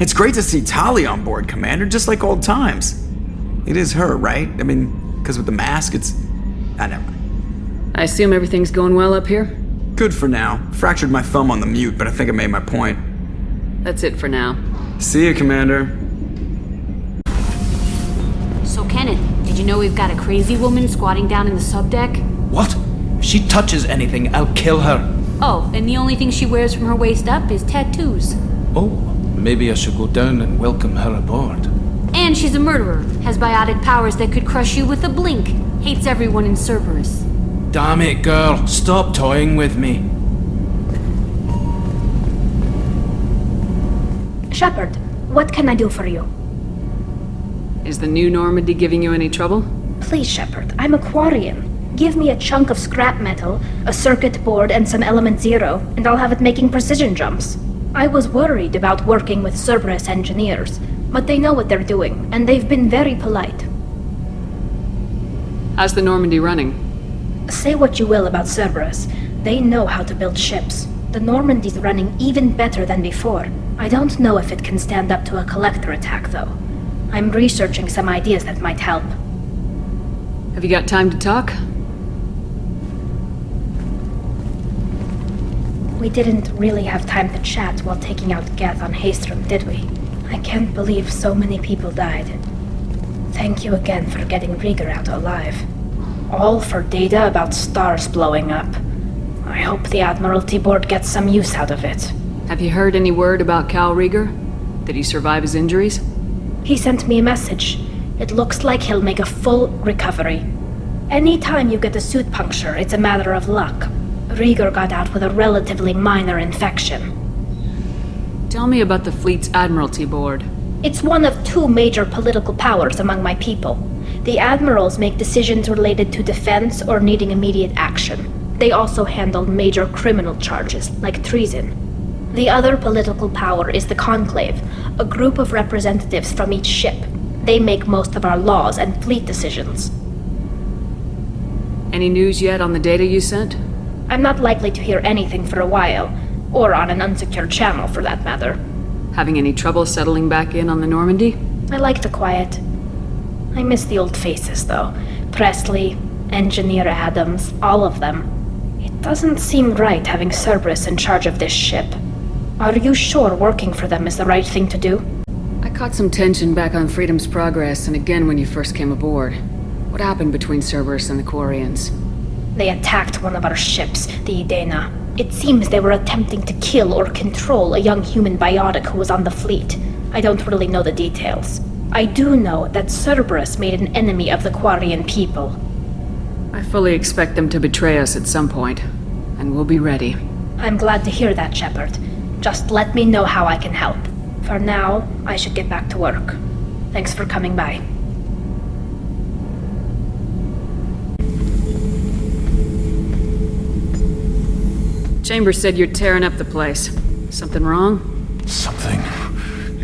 It's great to see Tali on board, Commander, just like old times. It is her, right? I mean, because with the mask, it's... never mind. I assume everything's going well up here? Good for now. Fractured my thumb on the mute, but I think I made my point. That's it for now. See you, Commander. So, Kenneth, did you know we've got a crazy woman squatting down in the subdeck? What? If she touches anything, I'll kill her. Oh, and the only thing she wears from her waist up is tattoos. Oh, maybe I should go down and welcome her aboard. And she's a murderer, has biotic powers that could crush you with a blink, hates everyone in Cerberus. Damn it, girl. Stop toying with me. Shepard, what can I do for you? Is the new Normandy giving you any trouble? Please, Shepard, I'm a Quarian. Give me a chunk of scrap metal, a circuit board, and some element zero, and I'll have it making precision jumps. I was worried about working with Cerberus engineers, but they know what they're doing, and they've been very polite. How's the Normandy running? Say what you will about Cerberus, they know how to build ships. The Normandy's running even better than before. I don't know if it can stand up to a collector attack, though. I'm researching some ideas that might help. Have you got time to talk? We didn't really have time to chat while taking out Geth on Haestrom, did we? I can't believe so many people died. Thank you again for getting Rieger out alive. All for data about stars blowing up. I hope the Admiralty Board gets some use out of it. Have you heard any word about Cal Rieger? Did he survive his injuries? He sent me a message. It looks like he'll make a full recovery. Anytime you get a suit puncture, it's a matter of luck. Rieger got out with a relatively minor infection. Tell me about the fleet's Admiralty Board. It's one of two major political powers among my people. The admirals make decisions related to defense or needing immediate action. They also handle major criminal charges, like treason. The other political power is the Conclave, a group of representatives from each ship. They make most of our laws and fleet decisions. Any news yet on the data you sent? I'm not likely to hear anything for a while, or on an unsecured channel for that matter. Having any trouble settling back in on the Normandy? I like the quiet. I miss the old faces, though. Presley, Engineer Adams, all of them. It doesn't seem right having Cerberus in charge of this ship. Are you sure working for them is the right thing to do? I caught some tension back on Freedom's Progress and again when you first came aboard. What happened between Cerberus and the Quarians? They attacked one of our ships, the Idena. It seems they were attempting to kill or control a young human biotic who was on the fleet. I don't really know the details. I do know that Cerberus made an enemy of the Quarian people. I fully expect them to betray us at some point, and we'll be ready. I'm glad to hear that, Shepard. Just let me know how I can help. For now, I should get back to work. Thanks for coming by. Chambers said you're tearing up the place. Something wrong? Something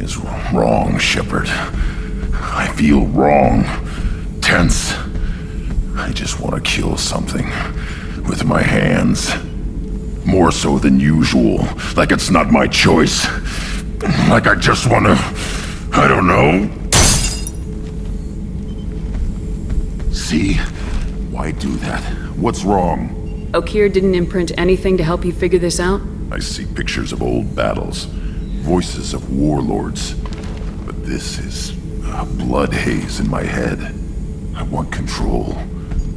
is wrong, Shepard. I feel wrong. Tense. I just want to kill something. With my hands. More so than usual. Like it's not my choice. Like I just want to... I don't know. See? Why do that? What's wrong? Okeer didn't imprint anything to help you figure this out? I see pictures of old battles. Voices of warlords. But this is a blood haze in my head. I want control.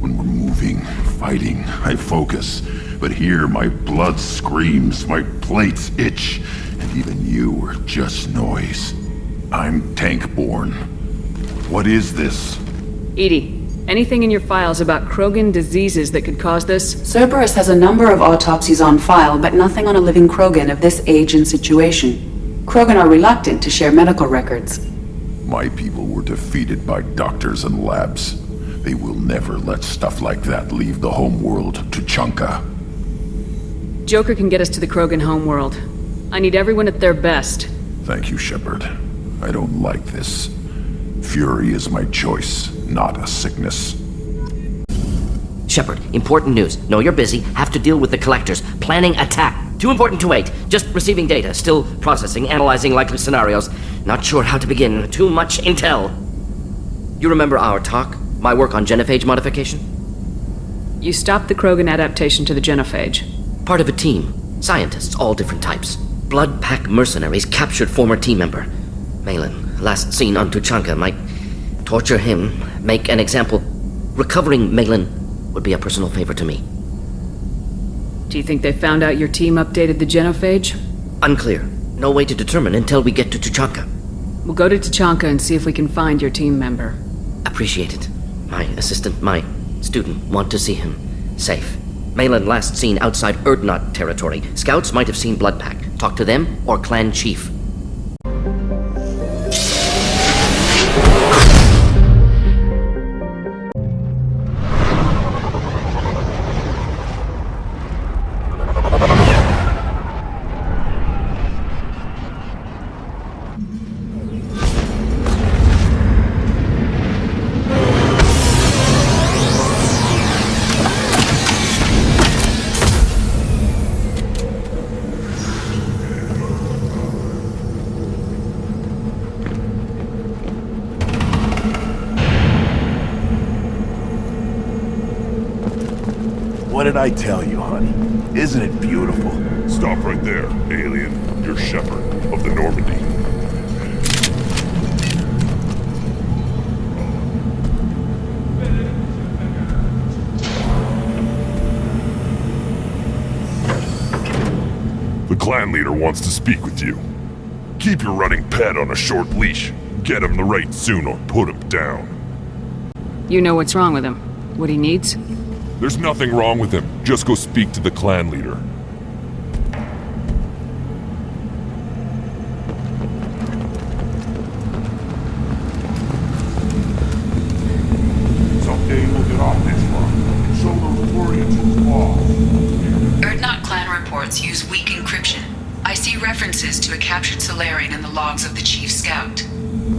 When we're moving, fighting, I focus. But here my blood screams, my plates itch, and even you are just noise. I'm tank-born. What is this? Edie, anything in your files about Krogan diseases that could cause this? Cerberus has a number of autopsies on file, but nothing on a living Krogan of this age and situation. Krogan are reluctant to share medical records. My people were defeated by doctors and labs. They will never let stuff like that leave the homeworld to Chunka. Joker can get us to the Krogan homeworld. I need everyone at their best. Thank you, Shepard. I don't like this. Fury is my choice, not a sickness. Shepard, important news. Know you're busy. Have to deal with the collectors. Planning attack. Too important to wait. Just receiving data. Still processing, analyzing likely scenarios. Not sure how to begin. Too much intel. You remember our talk? My work on genophage modification? You stopped the Krogan adaptation to the genophage. Part of a team. Scientists, all different types. Blood Pack mercenaries captured former team member. Malin, last seen on Tuchanka, might torture him, make an example. Recovering Malin would be a personal favor to me. Do you think they found out your team updated the genophage? Unclear. No way to determine until we get to Tuchanka. We'll go to Tuchanka and see if we can find your team member. Appreciate it. My assistant, my student, want to see him. Safe. Malin last seen outside Erdnot territory. Scouts might have seen Blood Pack. Talk to them or clan chief. What did I tell you, honey? Isn't it beautiful? Stop right there, alien. You're Shepard of the Normandy. The clan leader wants to speak with you. Keep your running pet on a short leash. Get him the right soon or put him down. You know what's wrong with him. What he needs? There's nothing wrong with him. Just go speak to the clan leader. Someday we'll get off this run and show those warriors who's lost. Erdnot clan reports use weak encryption. I see references to a captured Solarian in the logs of the Chief Scout.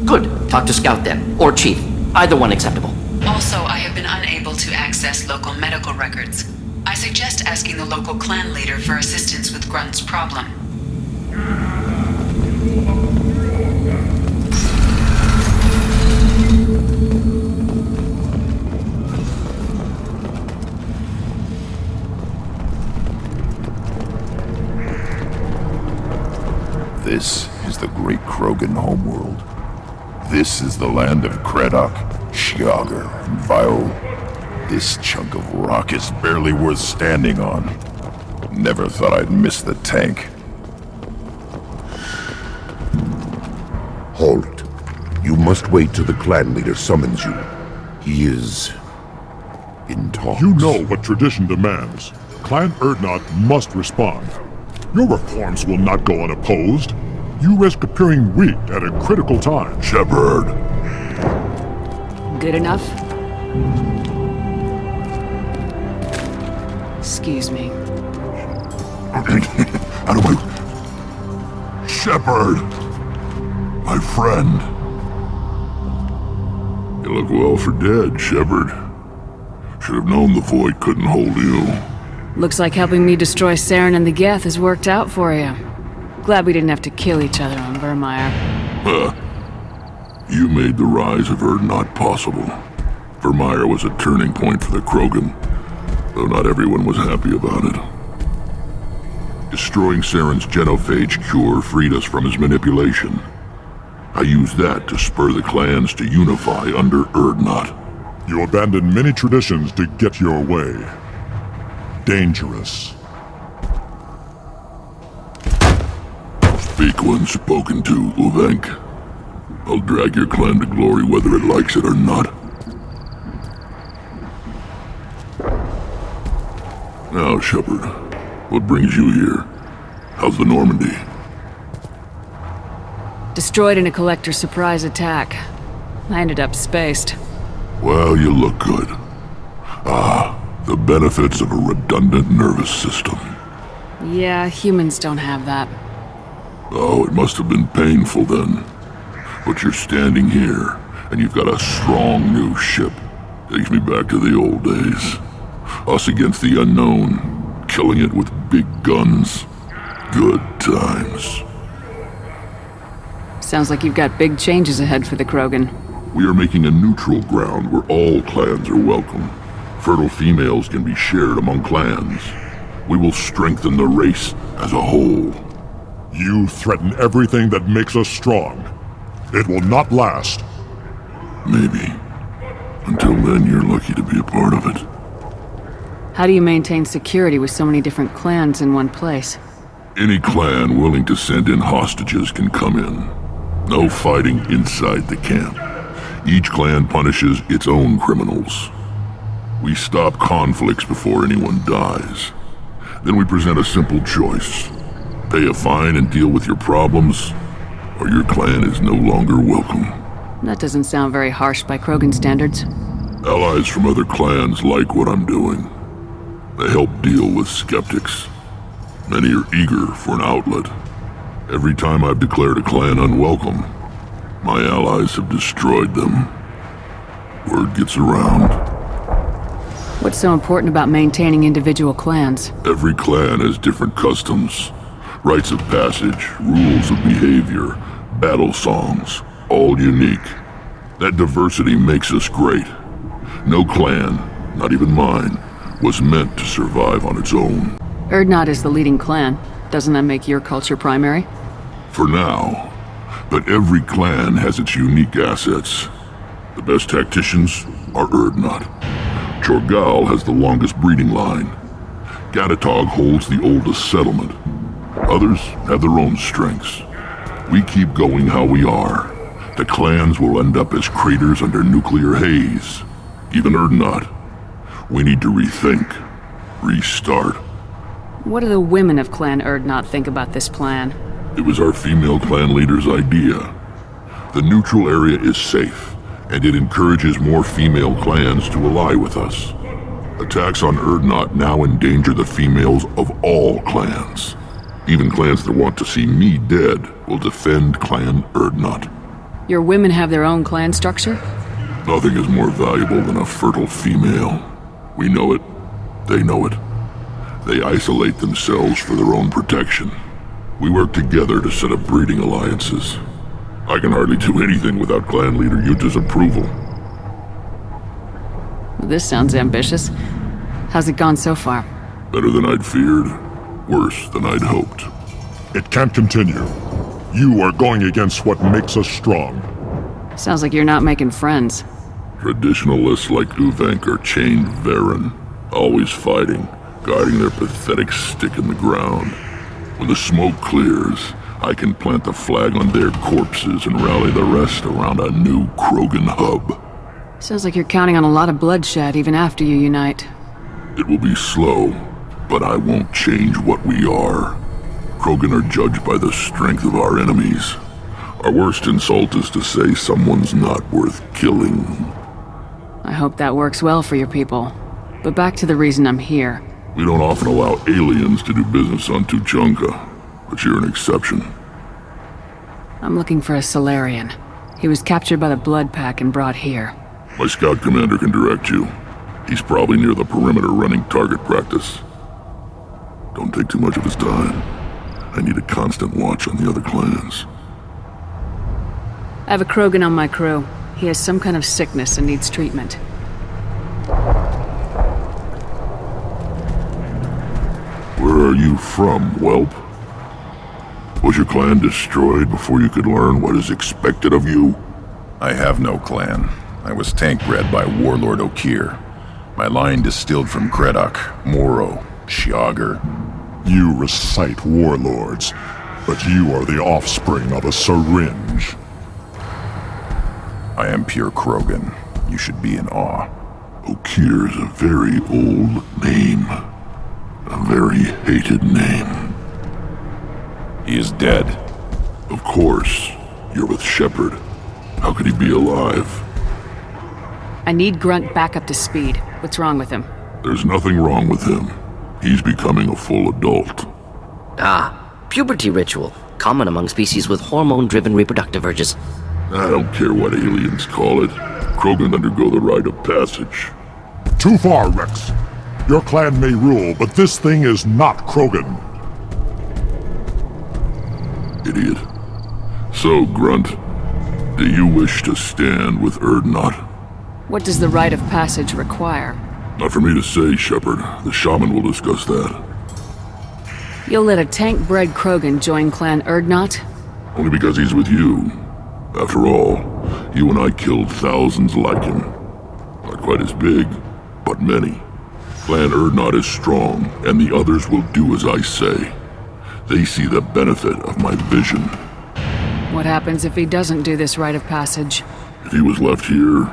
Good. Talk to Scout then. Or Chief. Either one acceptable. Also, I have been unable to access local medical records. I suggest asking the local clan leader for assistance with Grunt's problem. This is the great Krogan homeworld. This is the land of Kredok, Shiagar, and Vio. This chunk of rock is barely worth standing on. Never thought I'd miss the tank. Halt. You must wait till the clan leader summons you. He is in talks. You know what tradition demands. Clan Erdnot must respond. Your reforms will not go unopposed. You risk appearing weak at a critical time. Shepard. Good enough? Excuse me. Out of my... Shepard! My friend. You look well for dead, Shepard. Should have known the Void couldn't hold you. Looks like helping me destroy Saren and the Geth has worked out for you. Glad we didn't have to kill each other on Vermeer. You made the rise of Erdnot possible. Vermeer was a turning point for the Krogan, though not everyone was happy about it. Destroying Saren's genophage cure freed us from his manipulation. I used that to spur the clans to unify under Erdnot. You abandoned many traditions to get your way. Dangerous. Speak when spoken to, Uvenk. I'll drag your clan to glory whether it likes it or not. Now, Shepard, what brings you here? How's the Normandy? Destroyed in a collector surprise attack. I ended up spaced. Well, you look good. The benefits of a redundant nervous system. Yeah, humans don't have that. Oh, it must have been painful then. But you're standing here, and you've got a strong new ship. Takes me back to the old days. Us against the unknown, killing it with big guns. Good times. Sounds like you've got big changes ahead for the Krogan. We are making a neutral ground where all clans are welcome. Fertile females can be shared among clans. We will strengthen the race as a whole. You threaten everything that makes us strong. It will not last. Maybe. Until then, you're lucky to be a part of it. How do you maintain security with so many different clans in one place? Any clan willing to send in hostages can come in. No fighting inside the camp. Each clan punishes its own criminals. We stop conflicts before anyone dies. Then we present a simple choice. Pay a fine and deal with your problems, or your clan is no longer welcome. That doesn't sound very harsh by Krogan standards. Allies from other clans like what I'm doing. They help deal with skeptics. Many are eager for an outlet. Every time I've declared a clan unwelcome, my allies have destroyed them. Word gets around. What's so important about maintaining individual clans? Every clan has different customs, rites of passage, rules of behavior, battle songs, all unique. That diversity makes us great. No clan, not even mine, was meant to survive on its own. Urdnot is the leading clan. Doesn't that make your culture primary? For now. But every clan has its unique assets. The best tacticians are Urdnot. Chorgal has the longest breeding line. Gatatog holds the oldest settlement. Others have their own strengths. We keep going how we are. The clans will end up as craters under nuclear haze. Even Urdnot. We need to rethink. Restart. What do the women of Clan Urdnot think about this plan? It was our female clan leader's idea. The neutral area is safe, and it encourages more female clans to ally with us. Attacks on Urdnot now endanger the females of all clans. Even clans that want to see me dead will defend Clan Urdnot. Your women have their own clan structure? Nothing is more valuable than a fertile female. We know it. They know it. They isolate themselves for their own protection. We work together to set up breeding alliances. I can hardly do anything without clan leader Yuta's approval. This sounds ambitious. How's it gone so far? Better than I'd feared. Worse than I'd hoped. It can't continue. You are going against what makes us strong. Sounds like you're not making friends. Traditionalists like Uvank are chained Varen, always fighting, guiding their pathetic stick in the ground. When the smoke clears, I can plant the flag on their corpses and rally the rest around a new Krogan hub. Sounds like you're counting on a lot of bloodshed even after you unite. It will be slow, but I won't change what we are. Krogan are judged by the strength of our enemies. Our worst insult is to say someone's not worth killing. I hope that works well for your people. But back to the reason I'm here. We don't often allow aliens to do business on Tuchanka, but you're an exception. I'm looking for a Solarian. He was captured by the Blood Pack and brought here. My scout commander can direct you. He's probably near the perimeter running target practice. Don't take too much of his time. I need a constant watch on the other clans. I have a Krogan on my crew. He has some kind of sickness and needs treatment. Where are you from, whelp? Was your clan destroyed before you could learn what is expected of you? I have no clan. I was tank bred by Warlord Okir. My line distilled from Kredok, Moro, Shiagar. You recite warlords, but you are the offspring of a syringe. I am pure Krogan. You should be in awe. Okir is a very old name. A very hated name. He is dead. Of course. You're with Shepard. How could he be alive? I need Grunt back up to speed. What's wrong with him? There's nothing wrong with him. He's becoming a full adult. Ah, puberty ritual. Common among species with hormone-driven reproductive urges. I don't care what aliens call it. Krogan undergo the rite of passage. Too far, Rex. Your clan may rule, but this thing is not Krogan. Idiot. So, Grunt, do you wish to stand with Urdnot? What does the rite of passage require? Not for me to say, Shepard. The shaman will discuss that. You'll let a tank-bred Krogan join Clan Urdnot? Only because he's with you. After all, you and I killed thousands like him. Not quite as big, but many. Clan Urdnot is strong, and the others will do as I say. They see the benefit of my vision. What happens if he doesn't do this rite of passage? If he was left here,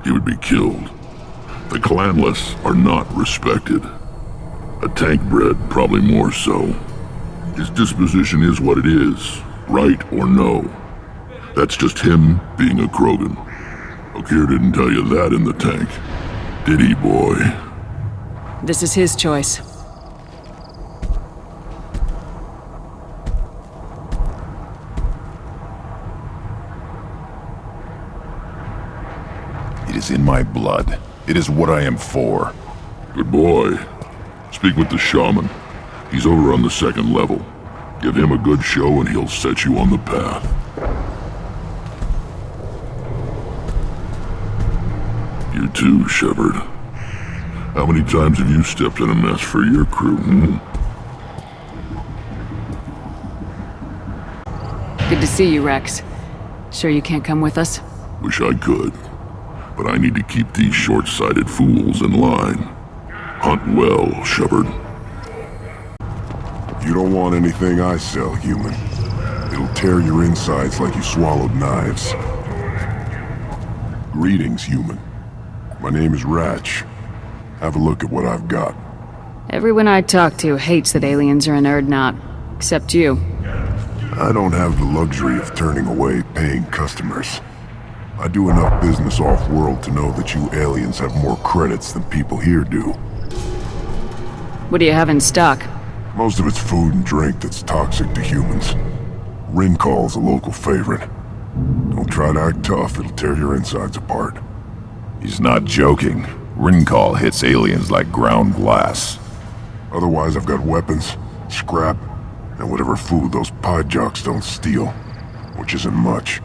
he would be killed. The clanless are not respected. A tank-bred, probably more so. His disposition is what it is, right or no. That's just him being a Krogan. Okir didn't tell you that in the tank, did he, boy? This is his choice. It is in my blood. It is what I am for. Good boy. Speak with the shaman. He's over on the second level. Give him a good show and he'll set you on the path. You too, Shepard. How many times have you stepped in a mess for your crew, Good to see you, Rex. Sure you can't come with us? Wish I could. But I need to keep these short-sighted fools in line. Hunt well, Shepard. You don't want anything I sell, human. It'll tear your insides like you swallowed knives. Greetings, human. My name is Rite. Have a look at what I've got. Everyone I talk to hates that aliens are in Urdnot. Except you. I don't have the luxury of turning away paying customers. I do enough business off-world to know that you aliens have more credits than people here do. What do you have in stock? Most of it's food and drink that's toxic to humans. Ringcall's a local favorite. Don't try to act tough, it'll tear your insides apart. He's not joking. Ringcall hits aliens like ground glass. Otherwise, I've got weapons, scrap, and whatever food those pie jocks don't steal. Which isn't much.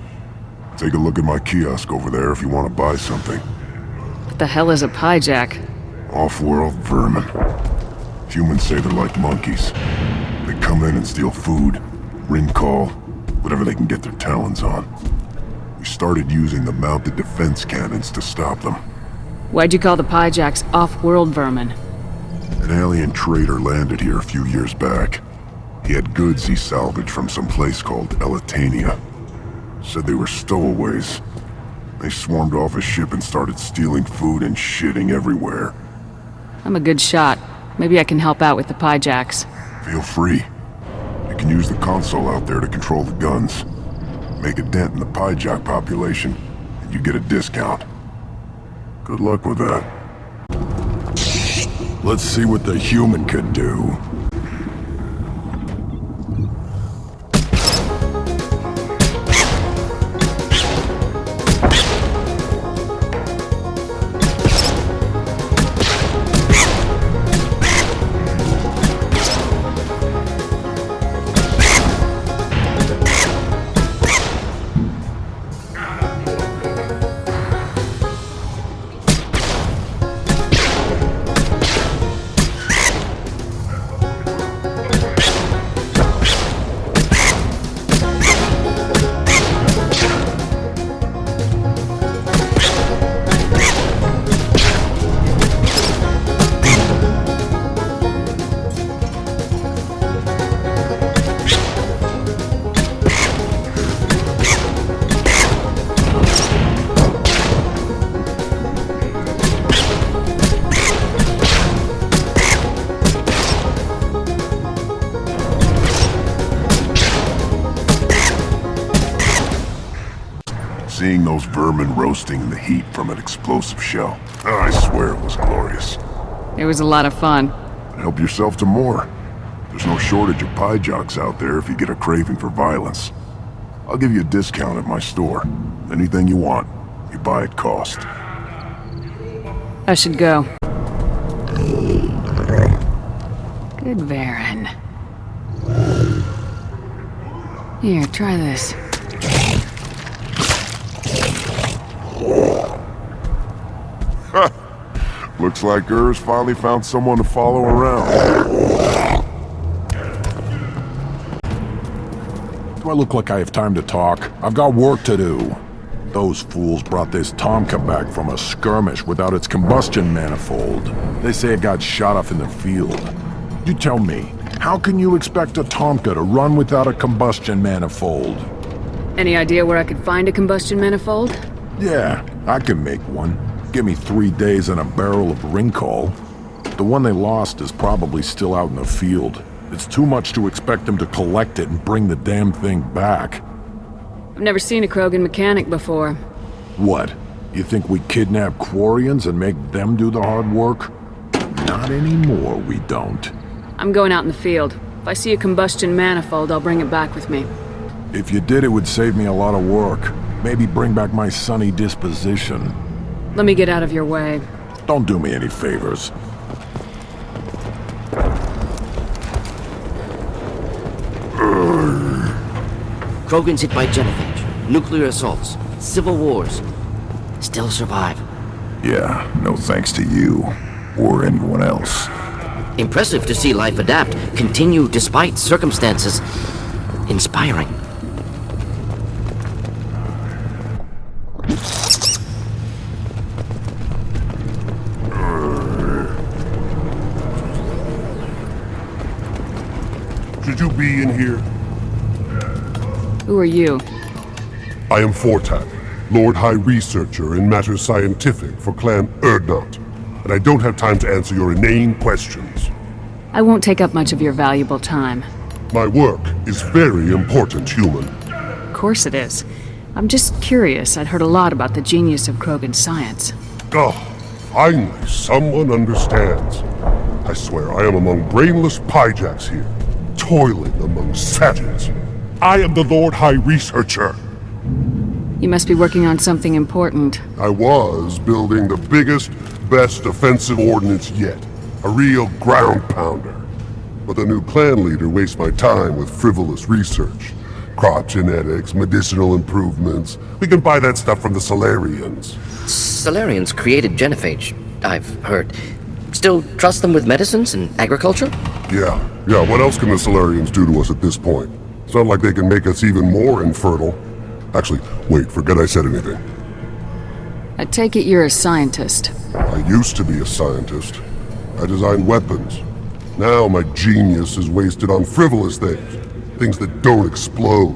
Take a look at my kiosk over there if you want to buy something. What the hell is a pie jack? Off-world vermin. Humans say they're like monkeys. They come in and steal food, ringcall, whatever they can get their talons on. We started using the mounted defense cannons to stop them. Why'd you call the pie jacks off-world vermin? An alien trader landed here a few years back. He had goods he salvaged from some place called Elitania. Said they were stowaways. They swarmed off his ship and started stealing food and shitting everywhere. I'm a good shot. Maybe I can help out with the pie jacks. Feel free. You can use the console out there to control the guns. Make a dent in the pie jack population, and you get a discount. Good luck with that. Let's see what the human could do. Seeing those vermin roasting in the heat from an explosive shell, I swear it was glorious. It was a lot of fun. Help yourself to more. There's no shortage of pie jocks out there if you get a craving for violence. I'll give you a discount at my store. Anything you want, you buy at cost. I should go. Good Varen. Here, try this. Looks like Ur's finally found someone to follow around. Do I look like I have time to talk? I've got work to do. Those fools brought this Tomka back from a skirmish without its combustion manifold. They say it got shot off in the field. You tell me, how can you expect a Tomka to run without a combustion manifold? Any idea where I could find a combustion manifold? Yeah, I can make one. Give me 3 days and a barrel of Rincol. The one they lost is probably still out in the field. It's too much to expect them to collect it and bring the damn thing back. I've never seen a Krogan mechanic before. What? You think we kidnap Quarians and make them do the hard work? Not anymore, we don't. I'm going out in the field. If I see a combustion manifold, I'll bring it back with me. If you did, it would save me a lot of work. Maybe bring back my sunny disposition. Let me get out of your way. Don't do me any favors. Krogans hit by genophage, nuclear assaults, civil wars. Still survive. Yeah, no thanks to you. Or anyone else. Impressive to see life adapt, continue despite circumstances. Inspiring. Should you be in here? Who are you? I am Fortak, Lord High Researcher in matters scientific for Clan Urdnot, and I don't have time to answer your inane questions. I won't take up much of your valuable time. My work is very important, human. Of course it is. I'm just curious. I'd heard a lot about the genius of Krogan science. Oh, finally someone understands. I swear I am among brainless pyjacks here, toiling among savages. I am the Lord High Researcher. You must be working on something important. I was building the biggest, best offensive ordnance yet. A real ground pounder. But the new clan leader wastes my time with frivolous research. Crop genetics, medicinal improvements. We can buy that stuff from the Solarians. Solarians created genophage, I've heard. Still trust them with medicines and agriculture? Yeah, what else can the Solarians do to us at this point? It's not like they can make us even more infertile. Actually, wait, forget I said anything. I take it you're a scientist. I used to be a scientist. I designed weapons. Now my genius is wasted on frivolous things that don't explode.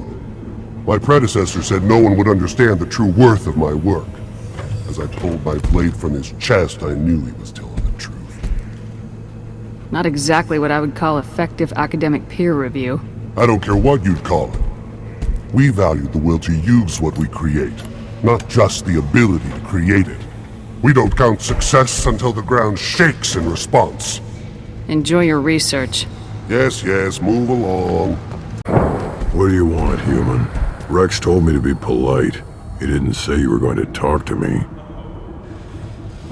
My predecessor said no one would understand the true worth of my work. As I pulled my blade from his chest, I knew he was telling the truth. Not exactly what I would call effective academic peer review. I don't care what you'd call it. We value the will to use what we create, not just the ability to create it. We don't count success until the ground shakes in response. Enjoy your research. Yes, move along. What do you want, human? Rex told me to be polite. He didn't say you were going to talk to me.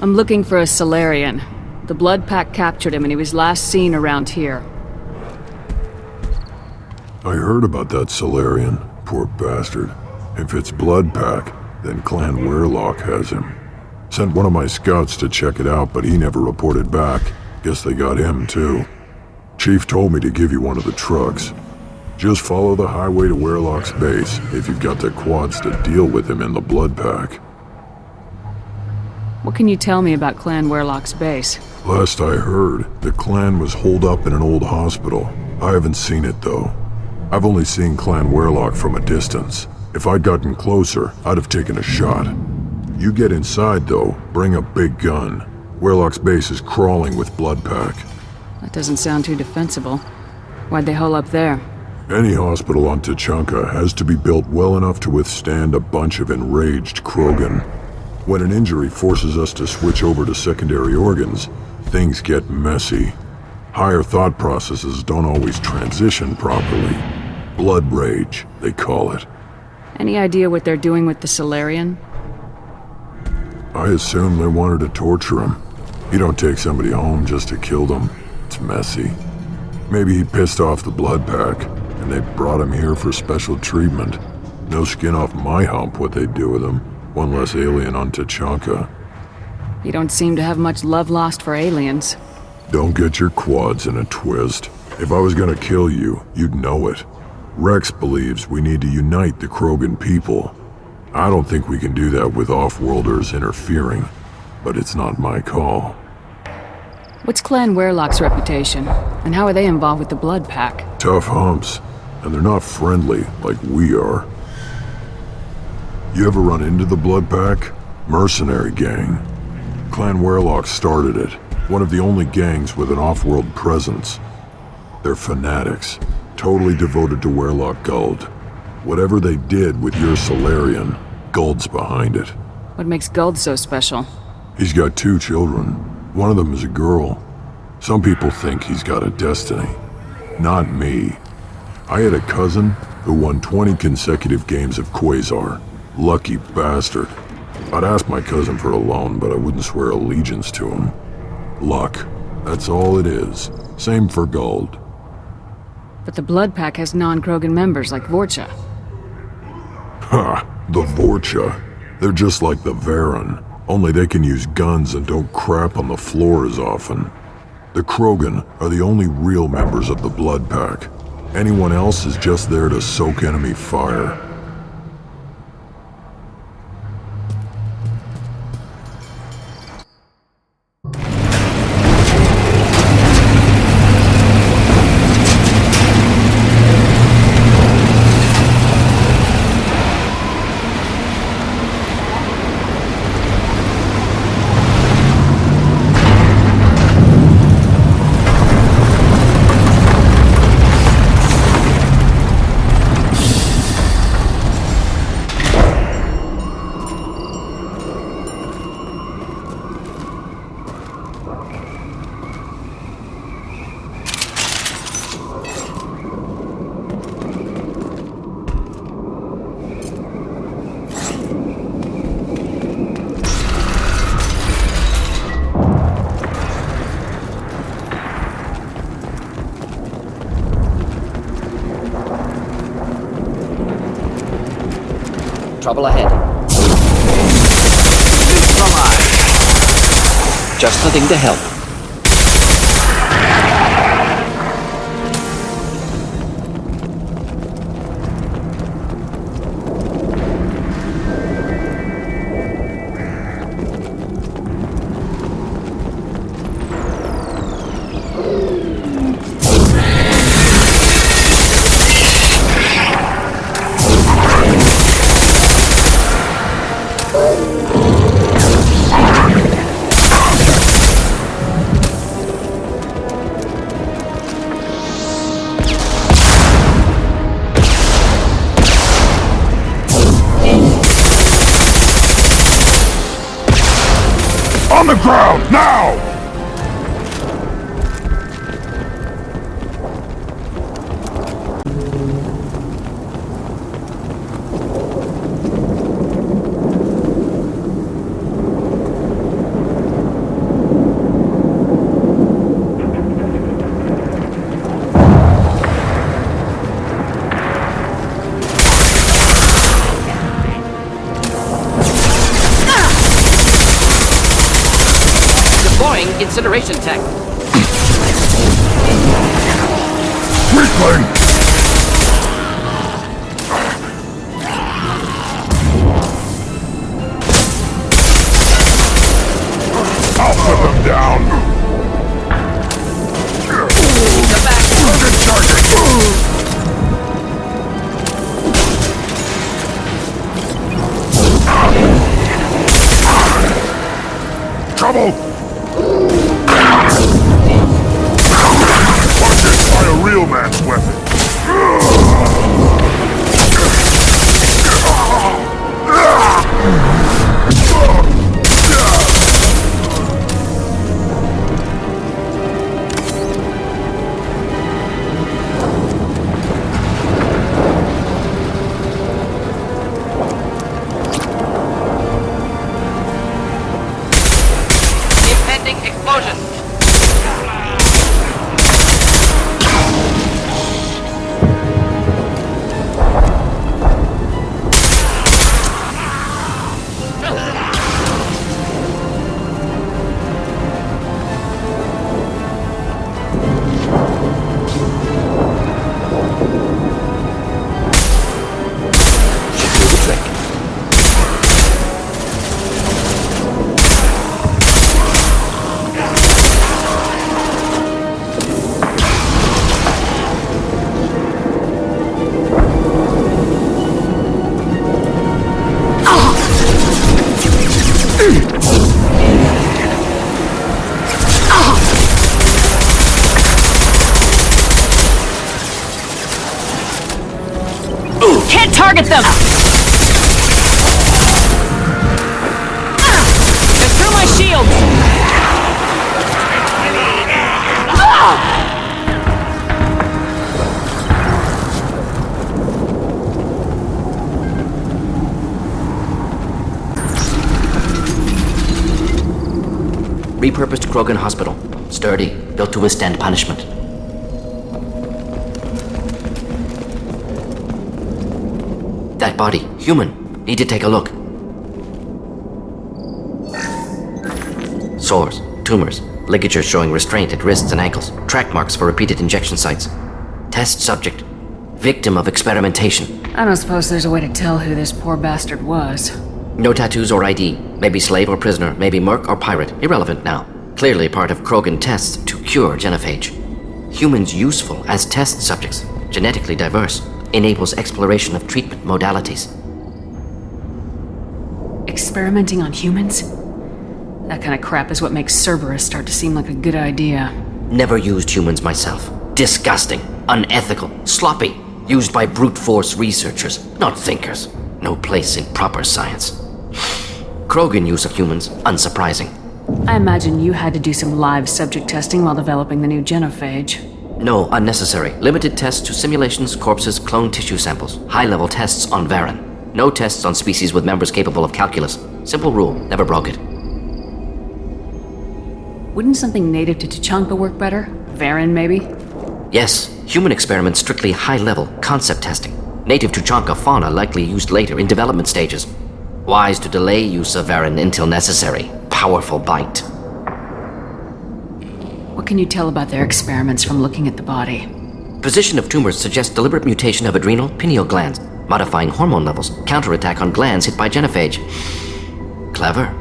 I'm looking for a Solarian. The Blood Pack captured him and he was last seen around here. I heard about that Solarian. Poor bastard. If it's Blood Pack, then Clan Weirlock has him. Sent one of my scouts to check it out, but he never reported back. Guess they got him, too. Chief told me to give you one of the trucks. Just follow the highway to Weirlock's base if you've got the quads to deal with him in the Blood Pack. What can you tell me about Clan Weirlock's base? Last I heard, the clan was holed up in an old hospital. I haven't seen it, though. I've only seen Clan Weirlock from a distance. If I'd gotten closer, I'd have taken a shot. You get inside, though, bring a big gun. Weirlock's base is crawling with Blood Pack. That doesn't sound too defensible. Why'd they hole up there? Any hospital on Tuchanka has to be built well enough to withstand a bunch of enraged Krogan. When an injury forces us to switch over to secondary organs, things get messy. Higher thought processes don't always transition properly. Blood rage, they call it. Any idea what they're doing with the Solarian? I assume they wanted to torture him. You don't take somebody home just to kill them. It's messy. Maybe he pissed off the Blood Pack, and they brought him here for special treatment. No skin off my hump what they'd do with him. One less alien on Tuchanka. You don't seem to have much love lost for aliens. Don't get your quads in a twist. If I was gonna kill you, you'd know it. Rex believes we need to unite the Krogan people. I don't think we can do that with off-worlders interfering, but it's not my call. What's Clan Werlock's reputation? And how are they involved with the Blood Pack? Tough humps, and they're not friendly like we are. You ever run into the Blood Pack? Mercenary gang. Clan Werlock started it, one of the only gangs with an off-world presence. They're fanatics, totally devoted to Werlock Guld. Whatever they did with your Solarian, Guld's behind it. What makes Guld so special? He's got 2 children. One of them is a girl. Some people think he's got a destiny. Not me. I had a cousin who won 20 consecutive games of Quasar. Lucky bastard. I'd ask my cousin for a loan, but I wouldn't swear allegiance to him. Luck. That's all it is. Same for Guld. But the Blood Pack has non-Krogan members like Vorcha. Ha! The Vorcha. They're just like the Varen, only they can use guns and don't crap on the floor as often. The Krogan are the only real members of the Blood Pack. Anyone else is just there to soak enemy fire. Trouble ahead. Just the thing to help. On the ground, now! Incineration tech. Weakling! I'll put them down! Get back! Trouble! Watch it by a real man's weapon! Impending explosion! Target them! They're through my shields! Repurposed Krogan Hospital. Sturdy, built to withstand punishment. That body, human. Need to take a look. Sores, tumors, ligatures showing restraint at wrists and ankles, track marks for repeated injection sites. Test subject. Victim of experimentation. I don't suppose there's a way to tell who this poor bastard was. No tattoos or ID. Maybe slave or prisoner, maybe merc or pirate. Irrelevant now. Clearly part of Krogan tests to cure genophage. Humans useful as test subjects. Genetically diverse. Enables exploration of treatment modalities. Experimenting on humans? That kind of crap is what makes Cerberus start to seem like a good idea. Never used humans myself. Disgusting. Unethical. Sloppy. Used by brute force researchers, not thinkers. No place in proper science. Krogan use of humans, unsurprising. I imagine you had to do some live subject testing while developing the new genophage. No, unnecessary. Limited tests to simulations, corpses, cloned tissue samples. High-level tests on Varen. No tests on species with members capable of calculus. Simple rule, never broke it. Wouldn't something native to Tuchanka work better? Varen, maybe? Yes, human experiments strictly high-level, concept testing. Native Tuchanka fauna likely used later in development stages. Wise to delay use of Varen until necessary. Powerful bite. What can you tell about their experiments from looking at the body? Position of tumors suggests deliberate mutation of adrenal, pineal glands, modifying hormone levels, counterattack on glands hit by genophage. Clever.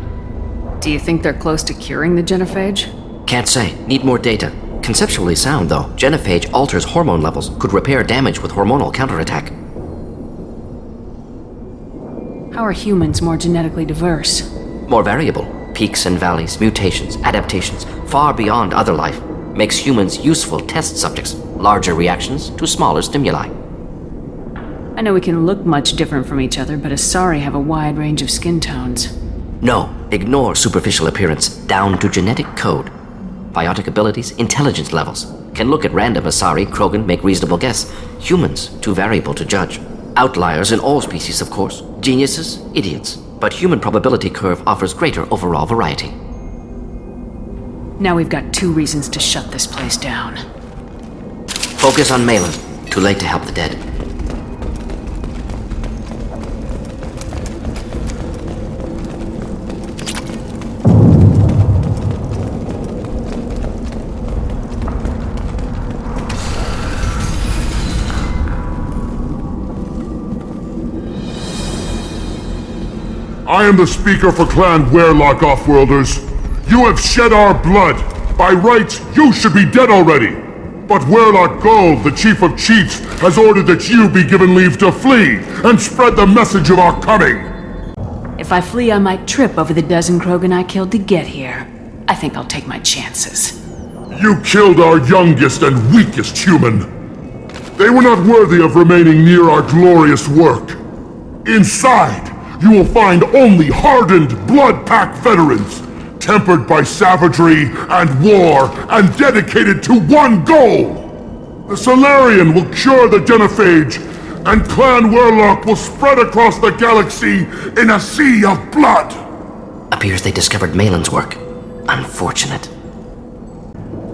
Do you think they're close to curing the genophage? Can't say. Need more data. Conceptually sound, though. Genophage alters hormone levels, could repair damage with hormonal counterattack. How are humans more genetically diverse? More variable. Peaks and valleys, mutations, adaptations, far beyond other life. Makes humans useful test subjects. Larger reactions to smaller stimuli. I know we can look much different from each other, but Asari have a wide range of skin tones. No, ignore superficial appearance, down to genetic code. Biotic abilities, intelligence levels. Can look at random Asari, Krogan, make reasonable guess. Humans, too variable to judge. Outliers in all species, of course. Geniuses, idiots. But human probability curve offers greater overall variety. Now we've got 2 reasons to shut this place down. Focus on Malin. Too late to help the dead. I am the speaker for Clan Werlock, Offworlders. You have shed our blood. By rights, you should be dead already. But Werlock Gold, the Chief of Chiefs, has ordered that you be given leave to flee and spread the message of our coming. If I flee, I might trip over the dozen Krogan I killed to get here. I think I'll take my chances. You killed our youngest and weakest human. They were not worthy of remaining near our glorious work. Inside, you will find only hardened, blood-packed veterans, tempered by savagery and war, and dedicated to one goal! The Solarian will cure the genophage, and Clan Werlock will spread across the galaxy in a sea of blood! Appears they discovered Malin's work. Unfortunate.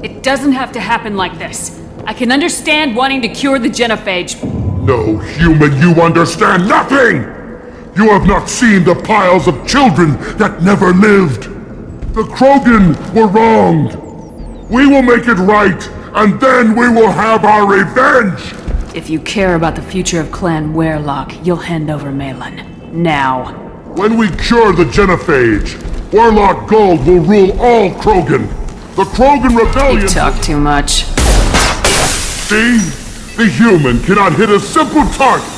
It doesn't have to happen like this. I can understand wanting to cure the genophage. No, human, you understand nothing! You have not seen the piles of children that never lived. The Krogan were wronged. We will make it right, and then we will have our revenge! If you care about the future of Clan Werlock, you'll hand over Malin. Now. When we cure the genophage, Werlock Gold will rule all Krogan. The Krogan Rebellion... You talk too much. See? The human cannot hit a simple target.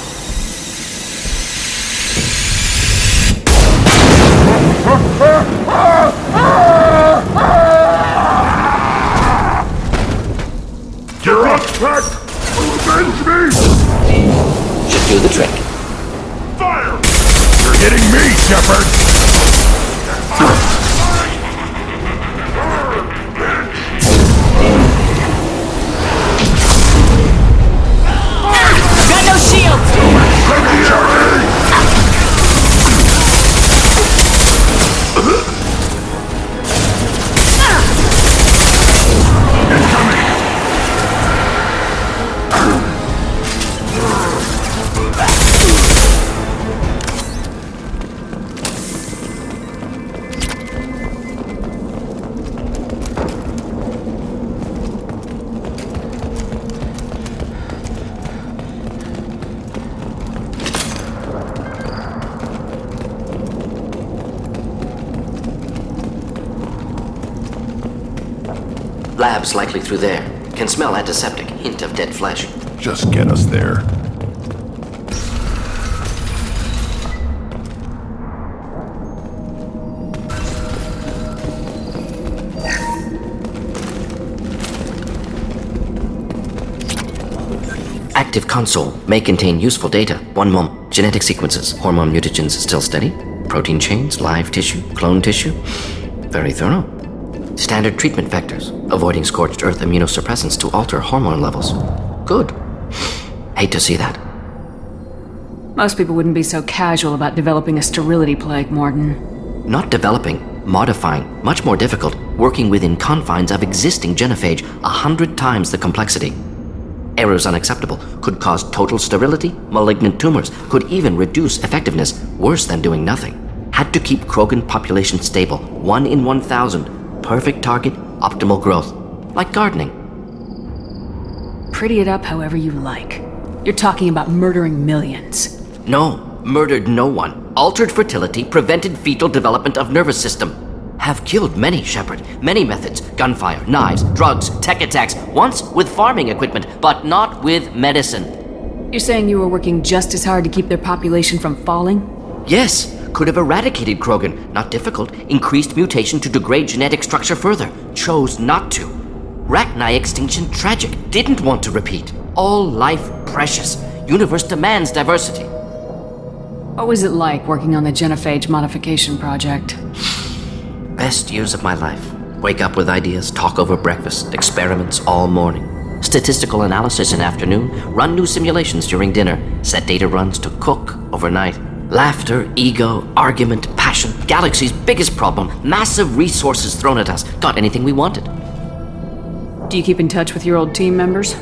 Grunt pack! Avenge me! Should do the trick. Shepard! Got no shields! Labs likely through there. Can smell antiseptic, hint of dead flesh. Just get us there. Active console may contain useful data. One moment. Genetic sequences. Hormone mutagens still steady. Protein chains, live tissue, clone tissue. Very thorough. Standard treatment vectors. Avoiding scorched earth immunosuppressants to alter hormone levels. Good. Hate to see that. Most people wouldn't be so casual about developing a sterility plague, Mordin. Not developing, modifying, much more difficult, working within confines of existing genophage, 100 times the complexity. Errors unacceptable, could cause total sterility, malignant tumors, could even reduce effectiveness, worse than doing nothing. Had to keep Krogan population stable, 1 in 1,000. Perfect target, optimal growth. Like gardening. Pretty it up however you like. You're talking about murdering millions. No, murdered no one. Altered fertility, prevented fetal development of nervous system. Have killed many, Shepard. Many methods. Gunfire, knives, drugs, tech attacks. Once with farming equipment, but not with medicine. You're saying you were working just as hard to keep their population from falling? Yes. Could have eradicated Krogan. Not difficult. Increased mutation to degrade genetic structure further. Chose not to. Rachni extinction tragic. Didn't want to repeat. All life precious. Universe demands diversity. What was it like working on the genophage modification project? Best years of my life. Wake up with ideas, talk over breakfast, experiments all morning. Statistical analysis in afternoon, run new simulations during dinner, set data runs to cook overnight. Laughter, ego, argument, passion, galaxy's biggest problem, massive resources thrown at us. Got anything we wanted. Do you keep in touch with your old team members?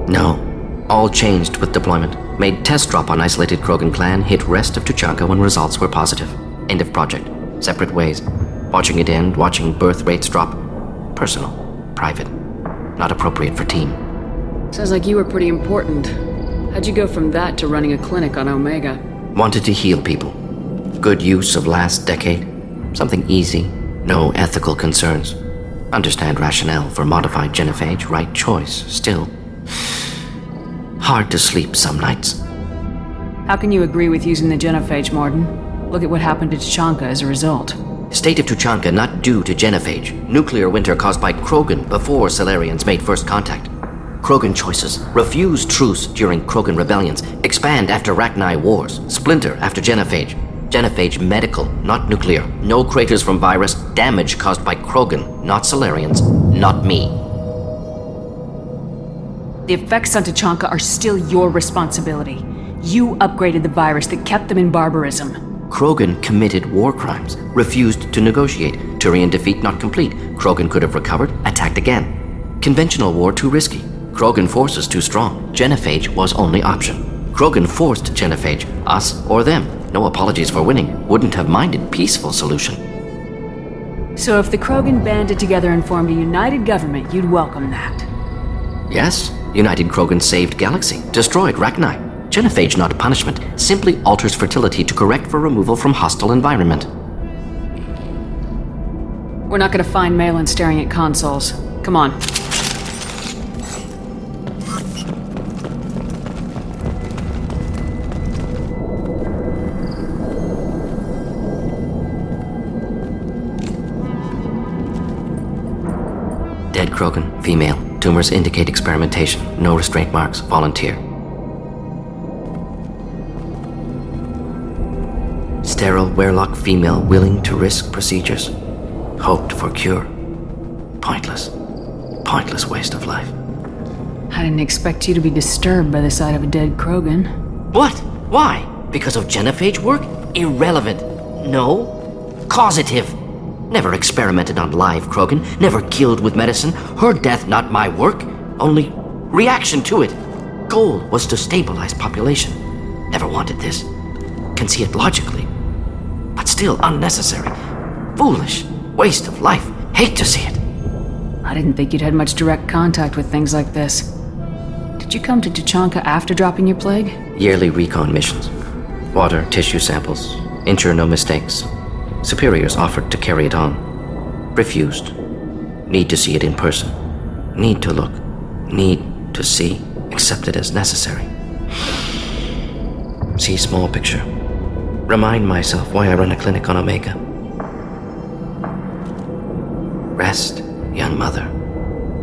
No. All changed with deployment. Made test drop on isolated Krogan clan, hit rest of Tuchanka when results were positive. End of project. Separate ways. Watching it end, watching birth rates drop. Personal. Private. Not appropriate for team. Sounds like you were pretty important. How'd you go from that to running a clinic on Omega? Wanted to heal people. Good use of last decade. Something easy. No ethical concerns. Understand rationale for modified genophage. Right choice. Still. Hard to sleep some nights. How can you agree with using the genophage, Mordin? Look at what happened to Tuchanka as a result. State of Tuchanka not due to genophage. Nuclear winter caused by Krogan before Salarians made first contact. Krogan choices. Refuse truce during Krogan rebellions. Expand after Rachni wars. Splinter after genophage. Genophage medical, not nuclear. No craters from virus. Damage caused by Krogan, not Salarians, not me. The effects on Tuchanka are still your responsibility. You upgraded the virus that kept them in barbarism. Krogan committed war crimes. Refused to negotiate. Turian defeat not complete. Krogan could have recovered, attacked again. Conventional war too risky. Krogan forces too strong. Genophage was only option. Krogan forced genophage, us or them. No apologies for winning. Wouldn't have minded peaceful solution. So if the Krogan banded together and formed a united government, you'd welcome that? Yes. United Krogan saved Galaxy. Destroyed Rachni. Genophage not punishment. Simply alters fertility to correct for removal from hostile environment. We're not gonna find Malin staring at consoles. Come on. Dead Krogan, female. Tumors indicate experimentation. No restraint marks. Volunteer. sterile werelock female willing to risk procedures. Hoped for cure. Pointless. Pointless waste of life. I didn't expect you to be disturbed by the sight of a dead Krogan. What? Why? Because of genophage work? Irrelevant. No. Causative. Never experimented on live Krogan, never killed with medicine. Her death not my work, only reaction to it. Goal was to stabilize population. Never wanted this. Can see it logically. But still unnecessary. Foolish. Waste of life. Hate to see it. I didn't think you'd had much direct contact with things like this. Did you come to Tuchanka after dropping your plague? Yearly recon missions. Water, tissue samples. Ensure no mistakes. Superiors offered to carry it on. Refused. Need to see it in person. Need to look. Need to see. Accepted as necessary. See small picture. Remind myself why I run a clinic on Omega. Rest, young mother.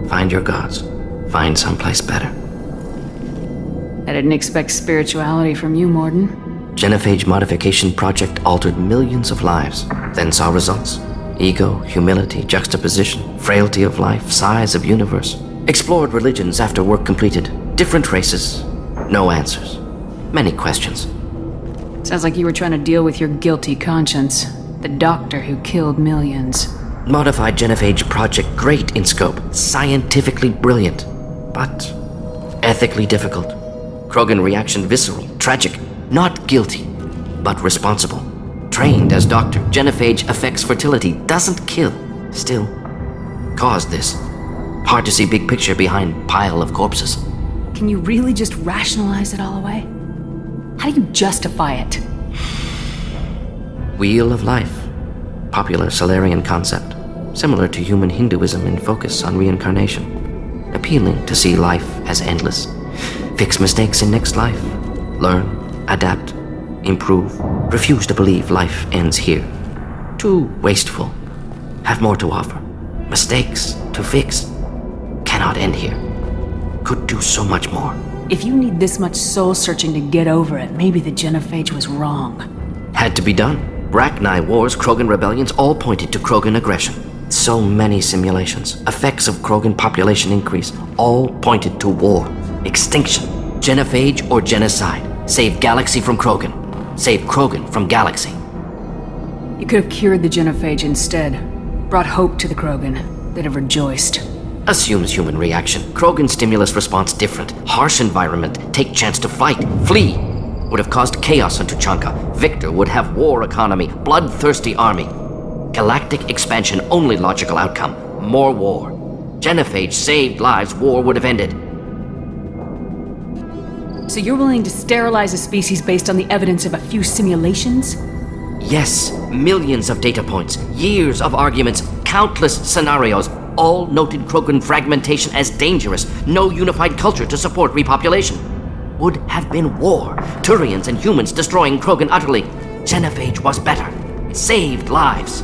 Find your gods. Find someplace better. I didn't expect spirituality from you, Mordin. Genophage modification project altered millions of lives, then saw results. Ego, humility, juxtaposition, frailty of life, size of universe. Explored religions after work completed. Different races. No answers. Many questions. Sounds like you were trying to deal with your guilty conscience. The doctor who killed millions. Modified genophage project great in scope. Scientifically brilliant. But ethically difficult. Krogan reaction visceral, tragic. Not guilty, but responsible. Trained as doctor, genophage affects fertility, doesn't kill. Still, caused this. Hard to see big picture behind pile of corpses. Can you really just rationalize it all away? How do you justify it? Wheel of life. Popular Solarian concept. Similar to human Hinduism in focus on reincarnation. Appealing to see life as endless. Fix mistakes in next life. Learn. Adapt, improve, refuse to believe life ends here. Too wasteful. Have more to offer. Mistakes to fix. Cannot end here. Could do so much more. If you need this much soul searching to get over it, maybe the genophage was wrong. Had to be done. Rachni wars, Krogan rebellions, all pointed to Krogan aggression. So many simulations. Effects of Krogan population increase, all pointed to war. Extinction. Genophage or genocide. Save galaxy from Krogan. Save Krogan from galaxy. You could have cured the genophage instead. Brought hope to the Krogan. They'd have rejoiced. Assumes human reaction. Krogan stimulus response different. Harsh environment. Take chance to fight. Flee. Would have caused chaos on Tuchanka. Victor would have war economy. Bloodthirsty army. Galactic expansion only logical outcome. More war. Genophage saved lives. War would have ended. So you're willing to sterilize a species based on the evidence of a few simulations? Yes, millions of data points, years of arguments, countless scenarios, all noted Krogan fragmentation as dangerous, no unified culture to support repopulation. Would have been war, Turians and humans destroying Krogan utterly. Genophage was better. It saved lives.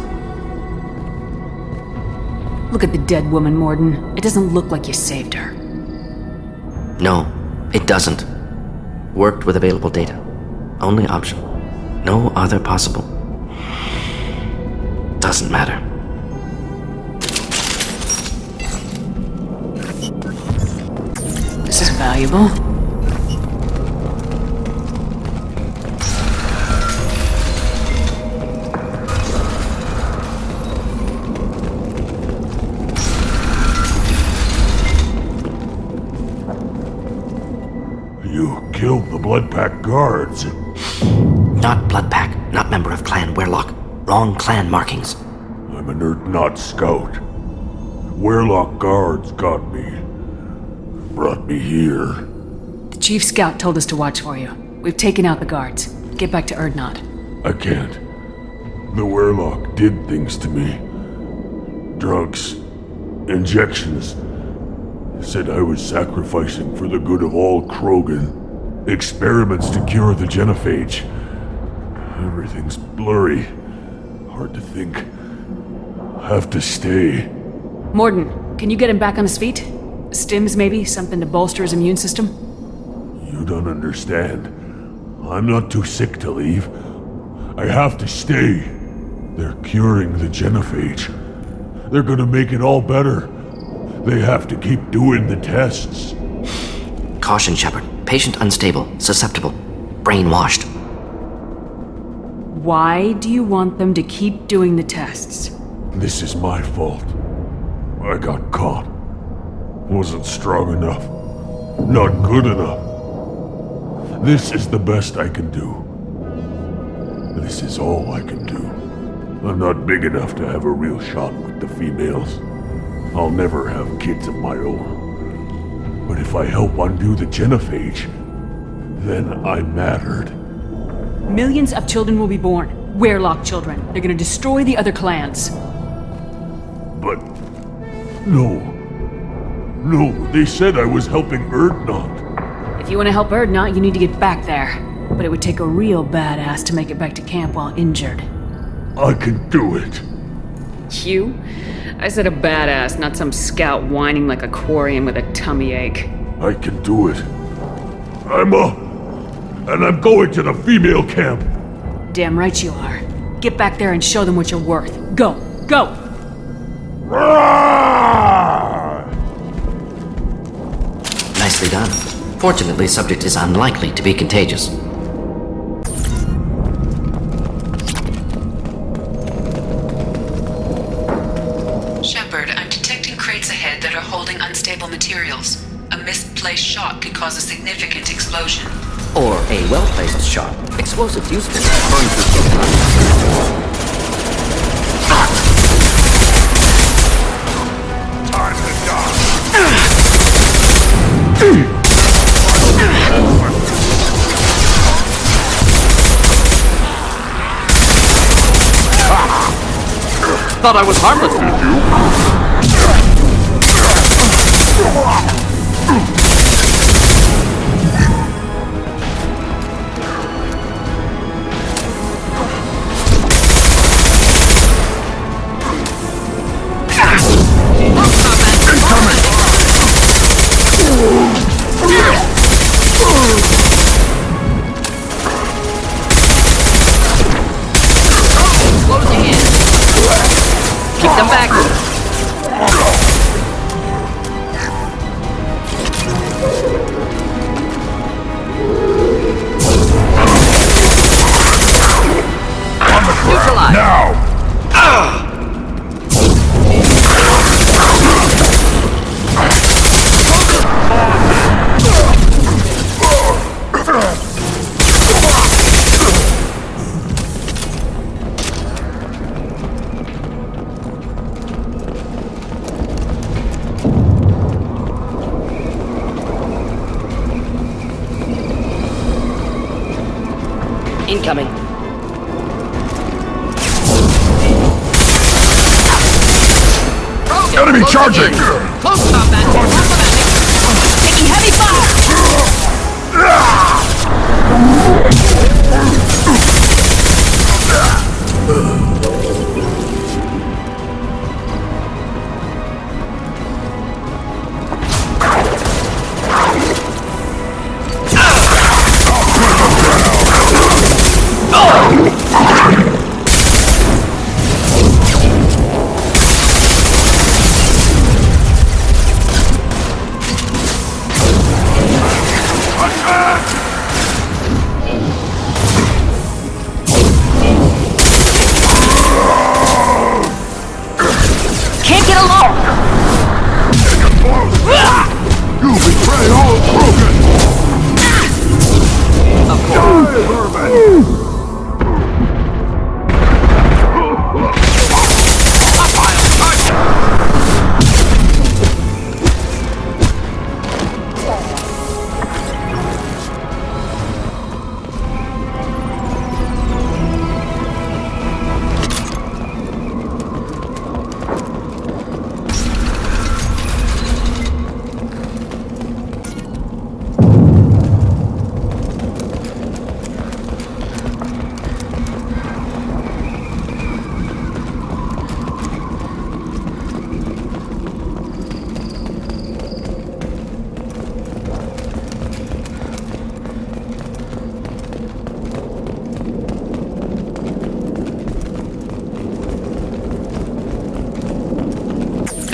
Look at the dead woman, Mordin. It doesn't look like you saved her. No, it doesn't. Worked with available data. Only option. No other possible. Doesn't matter. This is valuable. You killed the Blood Pack guards. Not Blood Pack, not member of Clan Werelock. Wrong clan markings. I'm an Urdnot scout. Werelock guards got me. Brought me here. The Chief Scout told us to watch for you. We've taken out the guards. Get back to Urdnot. I can't. The Werelock did things to me. Drugs. Injections. Said I was sacrificing for the good of all Krogan. Experiments to cure the genophage. Everything's blurry. Hard to think. Have to stay. Mordin, can you get him back on his feet? Stims, maybe? Something to bolster his immune system? You don't understand. I'm not too sick to leave. I have to stay. They're curing the genophage. They're gonna make it all better. They have to keep doing the tests. Caution, Shepard. Patient unstable, susceptible, brainwashed. Why do you want them to keep doing the tests? This is my fault. I got caught. Wasn't strong enough. Not good enough. This is the best I can do. This is all I can do. I'm not big enough to have a real shot with the females. I'll never have kids of my own. But if I help undo the genophage, then I mattered. Millions of children will be born. Werelock children. They're gonna destroy the other clans. But... No, they said I was helping Urdnot. If you want to help Urdnot, you need to get back there. But it would take a real badass to make it back to camp while injured. I can do it. You? I said a badass, not some scout whining like a quarian with a tummy ache. I can do it. I'm up. And I'm going to the female camp. Damn right you are. Get back there and show them what you're worth. Go! Go! Nicely done. Fortunately, subject is unlikely to be contagious. Shepard, I'm detecting crates ahead that are holding unstable materials. A misplaced shot could cause a significant explosion. Or a well-placed shot. Explosives useful. Burn through Time to die. Thought I was harmless. Keep them back. Neutralize. Now! Incoming. Enemy charging! Close combat. Taking heavy fire! Can't get along! You betray all Krogan! Of course.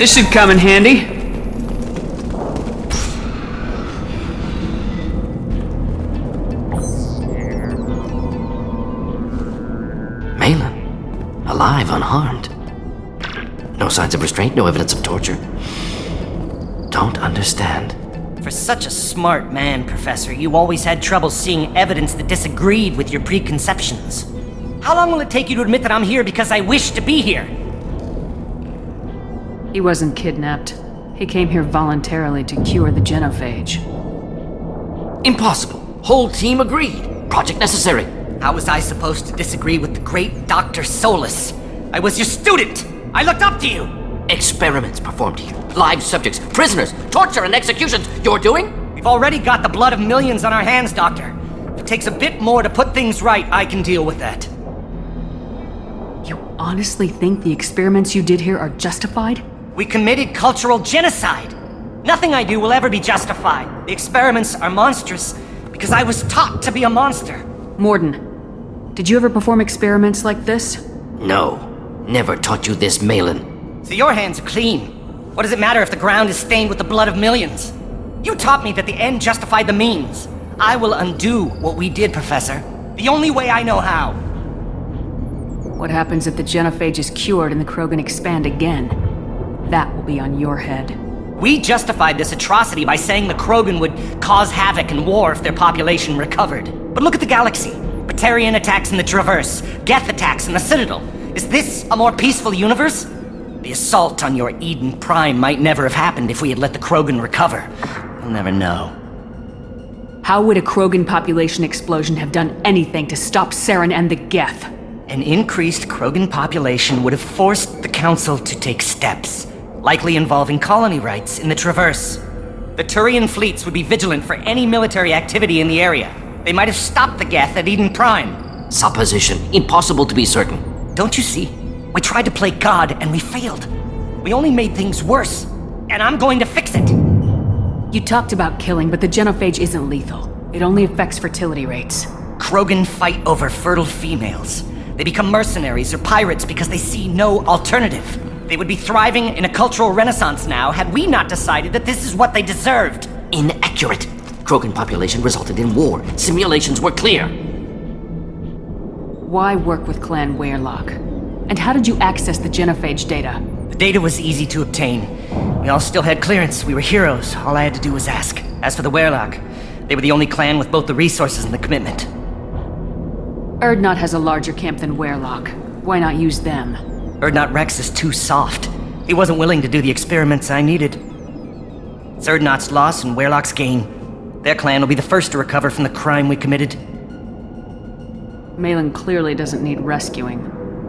This should come in handy. Malin, alive, unharmed. No signs of restraint, no evidence of torture. Don't understand. For such a smart man, Professor, you always had trouble seeing evidence that disagreed with your preconceptions. How long will it take you to admit that I'm here because I wish to be here? He wasn't kidnapped. He came here voluntarily to cure the genophage. Impossible. Whole team agreed. Project necessary. How was I supposed to disagree with the great Dr. Solus? I was your student! I looked up to you! Experiments performed here. Live subjects, prisoners, torture and executions. You're doing? We've already got the blood of millions on our hands, Doctor. If it takes a bit more to put things right, I can deal with that. You honestly think the experiments you did here are justified? We committed cultural genocide. Nothing I do will ever be justified. The experiments are monstrous because I was taught to be a monster. Mordin, did you ever perform experiments like this? No. Never taught you this, Malin. So your hands are clean. What does it matter if the ground is stained with the blood of millions? You taught me that the end justified the means. I will undo what we did, Professor. The only way I know how. What happens if the genophage is cured and the Krogan expand again? That will be on your head. We justified this atrocity by saying the Krogan would cause havoc and war if their population recovered. But look at the galaxy. Batarian attacks in the Traverse, Geth attacks in the Citadel. Is this a more peaceful universe? The assault on your Eden Prime might never have happened if we had let the Krogan recover. We'll never know. How would a Krogan population explosion have done anything to stop Saren and the Geth? An increased Krogan population would have forced the Council to take steps, likely involving colony rights in the Traverse. The Turian fleets would be vigilant for any military activity in the area. They might have stopped the Geth at Eden Prime. Supposition. Impossible to be certain. Don't you see? We tried to play God and we failed. We only made things worse. And I'm going to fix it. You talked about killing, but the genophage isn't lethal. It only affects fertility rates. Krogan fight over fertile females. They become mercenaries or pirates because they see no alternative. They would be thriving in a cultural renaissance now had we not decided that this is what they deserved. Inaccurate. Krogan population resulted in war. Simulations were clear. Why work with Clan Weyrloc? And how did you access the genophage data? The data was easy to obtain. We all still had clearance. We were heroes. All I had to do was ask. As for the Weyrloc, they were the only clan with both the resources and the commitment. Urdnot has a larger camp than Weyrloc. Why not use them? Urdnot Rex is too soft. He wasn't willing to do the experiments I needed. It's Urdnot's loss and Weyrloc's gain. Their clan will be the first to recover from the crime we committed. Malin clearly doesn't need rescuing.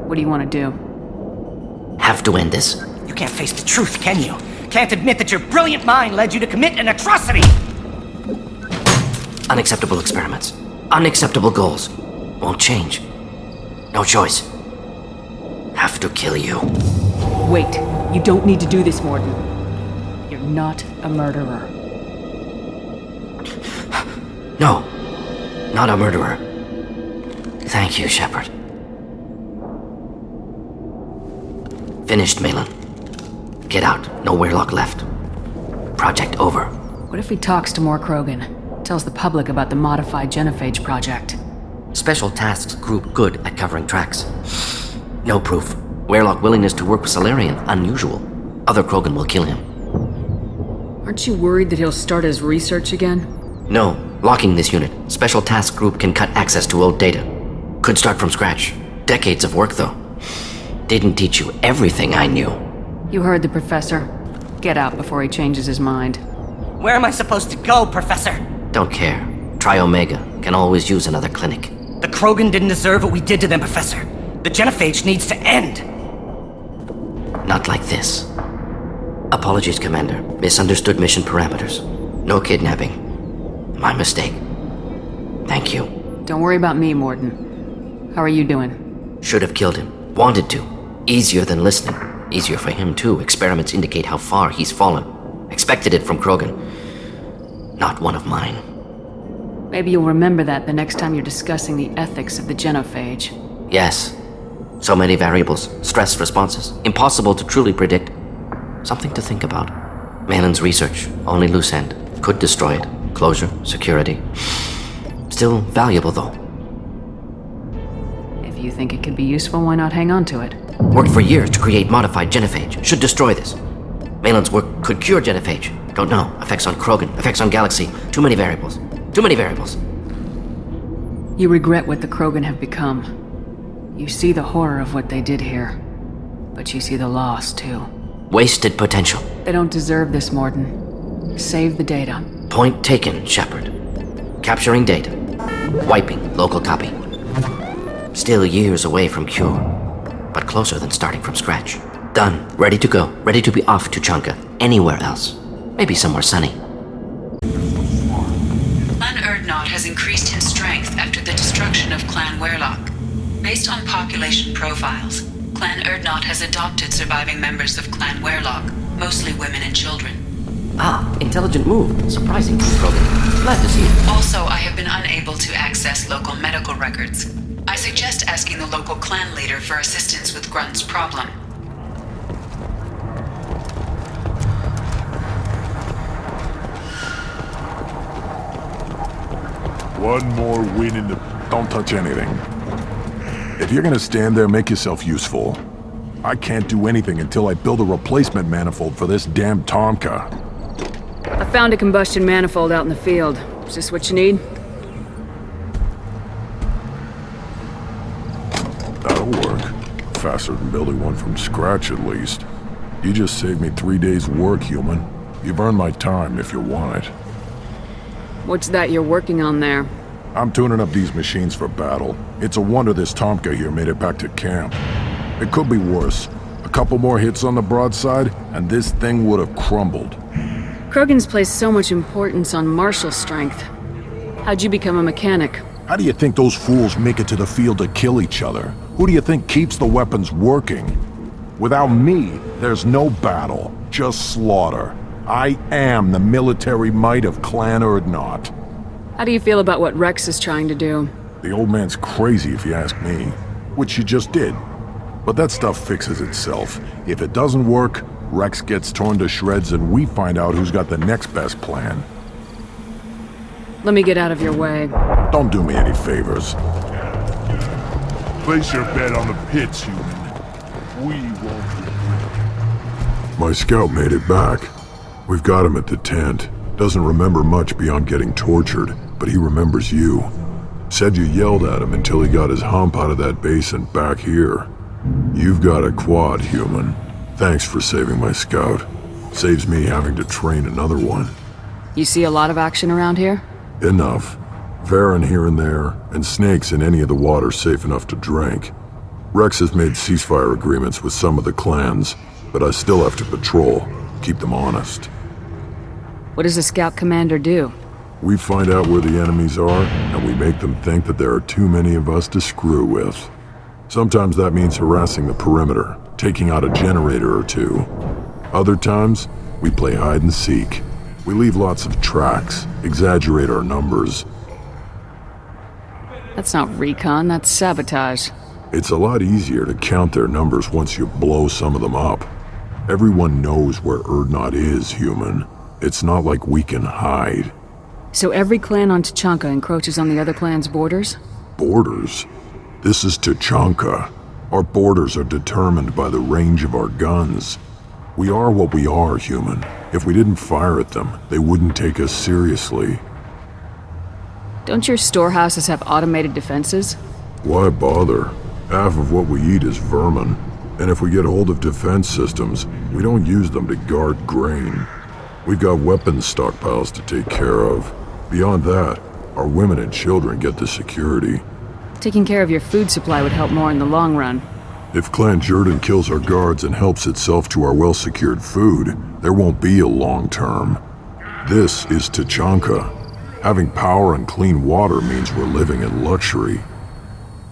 What do you want to do? Have to end this. You can't face the truth, can you? Can't admit that your brilliant mind led you to commit an atrocity! Unacceptable experiments. Unacceptable goals. Won't change. No choice. Have to kill you. Wait. You don't need to do this, Mordin. You're not a murderer. No. Not a murderer. Thank you, Shepard. Finished, Malin. Get out. No Weyrloc left. Project over. What if he talks to more Krogan? Tells the public about the modified genophage project? Special tasks group good at covering tracks. No proof. Weyrloc willingness to work with Salarian, unusual. Other Krogan will kill him. Aren't you worried that he'll start his research again? No. Locking this unit. Special task group can cut access to old data. Could start from scratch. Decades of work, though. Didn't teach you everything I knew. You heard the professor. Get out before he changes his mind. Where am I supposed to go, Professor? Don't care. Try Omega. Can always use another clinic. The Krogan didn't deserve what we did to them, Professor. The genophage needs to end. Not like this. Apologies, Commander. Misunderstood mission parameters. No kidnapping. My mistake. Thank you. Don't worry about me, Mordin. How are you doing? Should have killed him. Wanted to. Easier than listening. Easier for him, too. Experiments indicate how far he's fallen. Expected it from Krogan. Not one of mine. Maybe you'll remember that the next time you're discussing the ethics of the genophage. Yes. So many variables. Stress responses. Impossible to truly predict. Something to think about. Malin's research, only loose end. Could destroy it. Closure, security. Still valuable, though. If you think it could be useful, why not hang on to it? Worked for years to create modified genophage. Should destroy this. Malin's work could cure genophage. Don't know. Effects on Krogan, effects on Galaxy. Too many variables. Too many variables. You regret what the Krogan have become. You see the horror of what they did here. But you see the loss, too. Wasted potential. They don't deserve this, Mordin. Save the data. Point taken, Shepard. Capturing data. Wiping local copy. Still years away from cure, but closer than starting from scratch. Done. Ready to go. Ready to be off to Chanka. Anywhere else. Maybe somewhere sunny. Clan Urdnot has increased in strength after the destruction of Clan Werlock. Based on population profiles, Clan Urdnot has adopted surviving members of Clan Werlock, mostly women and children. Ah, intelligent move. Surprising, Krogan. Glad to see it. Also, I have been unable to access local medical records. I suggest asking the local clan leader for assistance with Grunt's problem. One more win in the... Don't touch anything. If you're gonna stand there, make yourself useful. I can't do anything until I build a replacement manifold for this damn Tomka. I found a combustion manifold out in the field. Is this what you need? That'll work. Faster than building one from scratch, at least. You just saved me 3 days' work, human. You've earned my time if you want it. What's that you're working on there? I'm tuning up these machines for battle. It's a wonder this Tomka here made it back to camp. It could be worse. A couple more hits on the broadside, and this thing would have crumbled. Krogans place so much importance on martial strength. How'd you become a mechanic? How do you think those fools make it to the field to kill each other? Who do you think keeps the weapons working? Without me, there's no battle, just slaughter. I am the military might of Clan Urdnot. How do you feel about what Rex is trying to do? The old man's crazy if you ask me, which he just did. But that stuff fixes itself. If it doesn't work, Rex gets torn to shreds and we find out who's got the next best plan. Let me get out of your way. Don't do me any favors. Place your bet on the pits, human. We won't regret. My scout made it back. We've got him at the tent. Doesn't remember much beyond getting tortured, but he remembers you. Said you yelled at him until he got his hump out of that basin back here. You've got a quad, human. Thanks for saving my scout. Saves me having to train another one. You see a lot of action around here? Enough. Varen here and there, and snakes in any of the water safe enough to drink. Rex has made ceasefire agreements with some of the clans, but I still have to patrol, keep them honest. What does a scout commander do? We find out where the enemies are, and we make them think that there are too many of us to screw with. Sometimes that means harassing the perimeter, taking out a generator or two. Other times, we play hide and seek. We leave lots of tracks, exaggerate our numbers. That's not recon, that's sabotage. It's a lot easier to count their numbers once you blow some of them up. Everyone knows where Urdnot is, human. It's not like we can hide. So every clan on Tachanka encroaches on the other clan's borders? Borders? This is Tachanka. Our borders are determined by the range of our guns. We are what we are, human. If we didn't fire at them, they wouldn't take us seriously. Don't your storehouses have automated defenses? Why bother? Half of what we eat is vermin. And if we get hold of defense systems, we don't use them to guard grain. We've got weapons stockpiles to take care of. Beyond that, our women and children get the security. Taking care of your food supply would help more in the long run. If Clan Jordan kills our guards and helps itself to our well-secured food, there won't be a long term. This is Tachanka. Having power and clean water means we're living in luxury.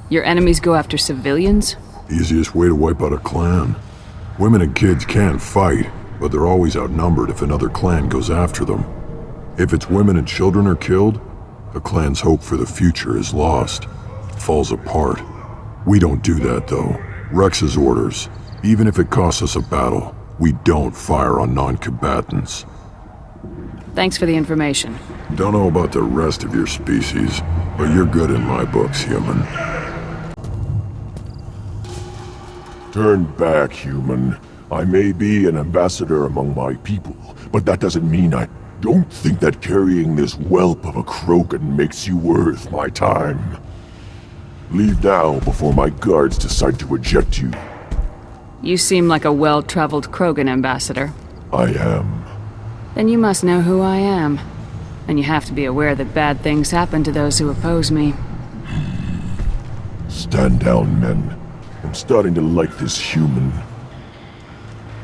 Your enemies go after civilians? Easiest way to wipe out a clan. Women and kids can fight, but they're always outnumbered if another clan goes after them. If its women and children are killed, the clan's hope for the future is lost. It falls apart. We don't do that, though. Rex's orders. Even if it costs us a battle, We don't fire on non-combatants. Thanks for the information. Don't know about the rest of your species, but you're good in my books, human. Turn back, human. I may be an ambassador among my people, but that doesn't mean I don't think that carrying this whelp of a Krogan makes you worth my time. Leave now before my guards decide to eject you. You seem like a well-traveled Krogan ambassador. I am. Then you must know who I am. And you have to be aware that bad things happen to those who oppose me. Stand down, men. I'm starting to like this human.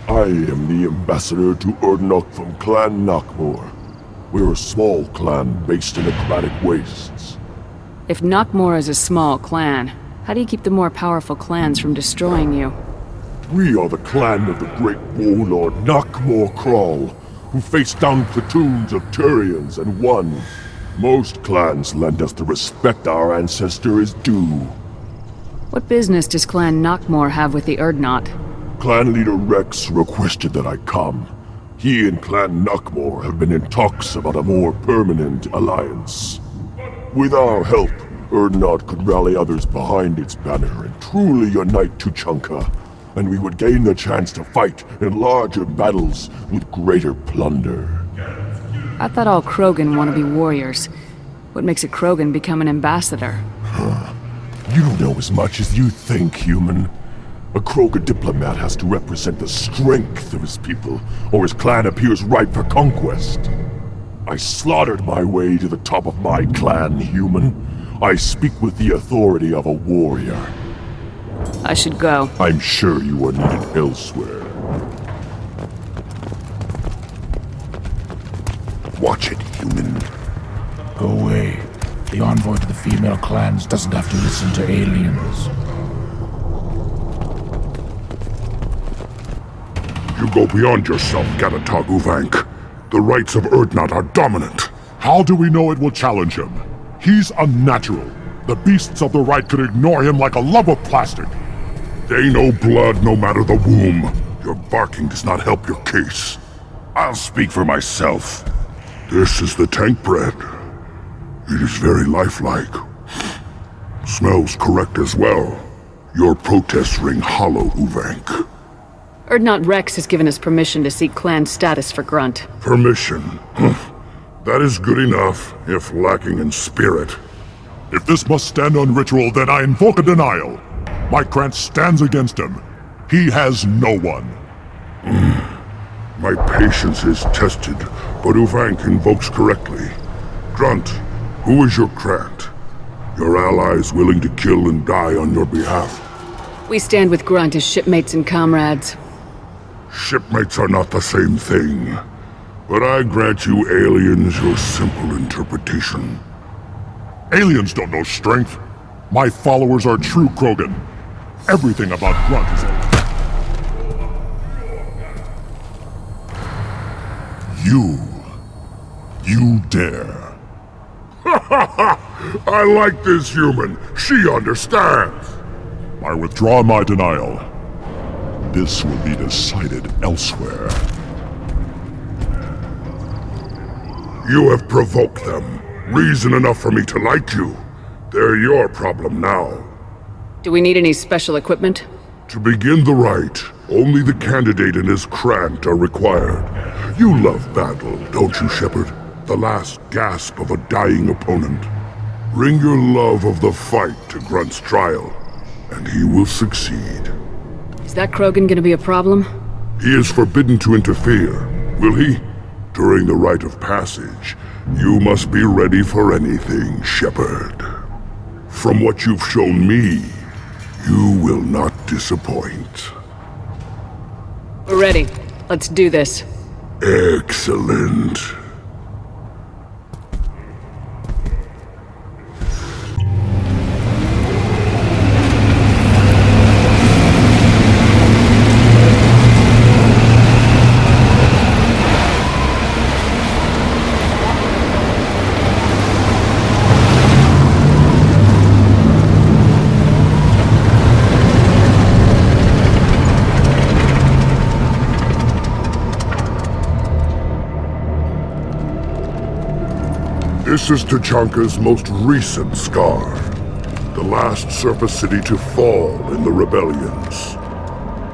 I am the ambassador to Urdnot from Clan Knockmore. We're a small clan based in aquatic wastes. If Knockmore is a small clan, how do you keep the more powerful clans from destroying you? We are the clan of the great warlord Knockmore Crawl, who faced down platoons of Turians and won. Most clans lend us the respect our ancestor is due. What business does Clan Knockmore have with the Urdnot? Clan leader Rex requested that I come. He and Clan Knockmore have been in talks about a more permanent alliance. With our help, Urdnot could rally others behind its banner and truly unite Tuchanka, and we would gain the chance to fight in larger battles with greater plunder. I thought all Krogan want to be warriors. What makes a Krogan become an ambassador? You don't know as much as you think, human. A Krogan diplomat has to represent the strength of his people, or his clan appears ripe for conquest. I slaughtered my way to the top of my clan, human. I speak with the authority of a warrior. I should go. I'm sure you are needed elsewhere. Watch it, human. Go away. The envoy to the female clans doesn't have to listen to aliens. You go beyond yourself, Gatatog Uvank. The rights of Urdnot are dominant. How do we know it will challenge him? He's unnatural. The beasts of the Rite could ignore him like a lump of plastic. They know blood no matter the womb. Your barking does not help your case. I'll speak for myself. This is the tank bread. It is very lifelike. Smells correct as well. Your protests ring hollow, Uvank. Urdnot Rex has given us permission to seek clan status for Grunt. Permission? That is good enough, if lacking in spirit. If this must stand on ritual, then I invoke a denial. My Grant stands against him. He has no one. My patience is tested, but Uvank invokes correctly. Grunt, who is your Grant? Your allies willing to kill and die on your behalf? We stand with Grunt as shipmates and comrades. Shipmates are not the same thing. But I grant you aliens your simple interpretation. Aliens don't know strength. My followers are true Krogan. Everything about Grunt is You dare. I like this human. She understands. I withdraw my denial. This will be decided elsewhere. You have provoked them. Reason enough for me to like you. They're your problem now. Do we need any special equipment? To begin the rite, only the candidate and his Grant are required. You love battle, don't you, Shepard? The last gasp of a dying opponent. Bring your love of the fight to Grunt's trial, and he will succeed. Is that Krogan gonna be a problem? He is forbidden to interfere, will he? During the rite of passage, you must be ready for anything, Shepard. From what you've shown me, you will not disappoint. We're ready. Let's do this. Excellent. This is Tachanka's most recent scar. The last surface city to fall in the rebellions.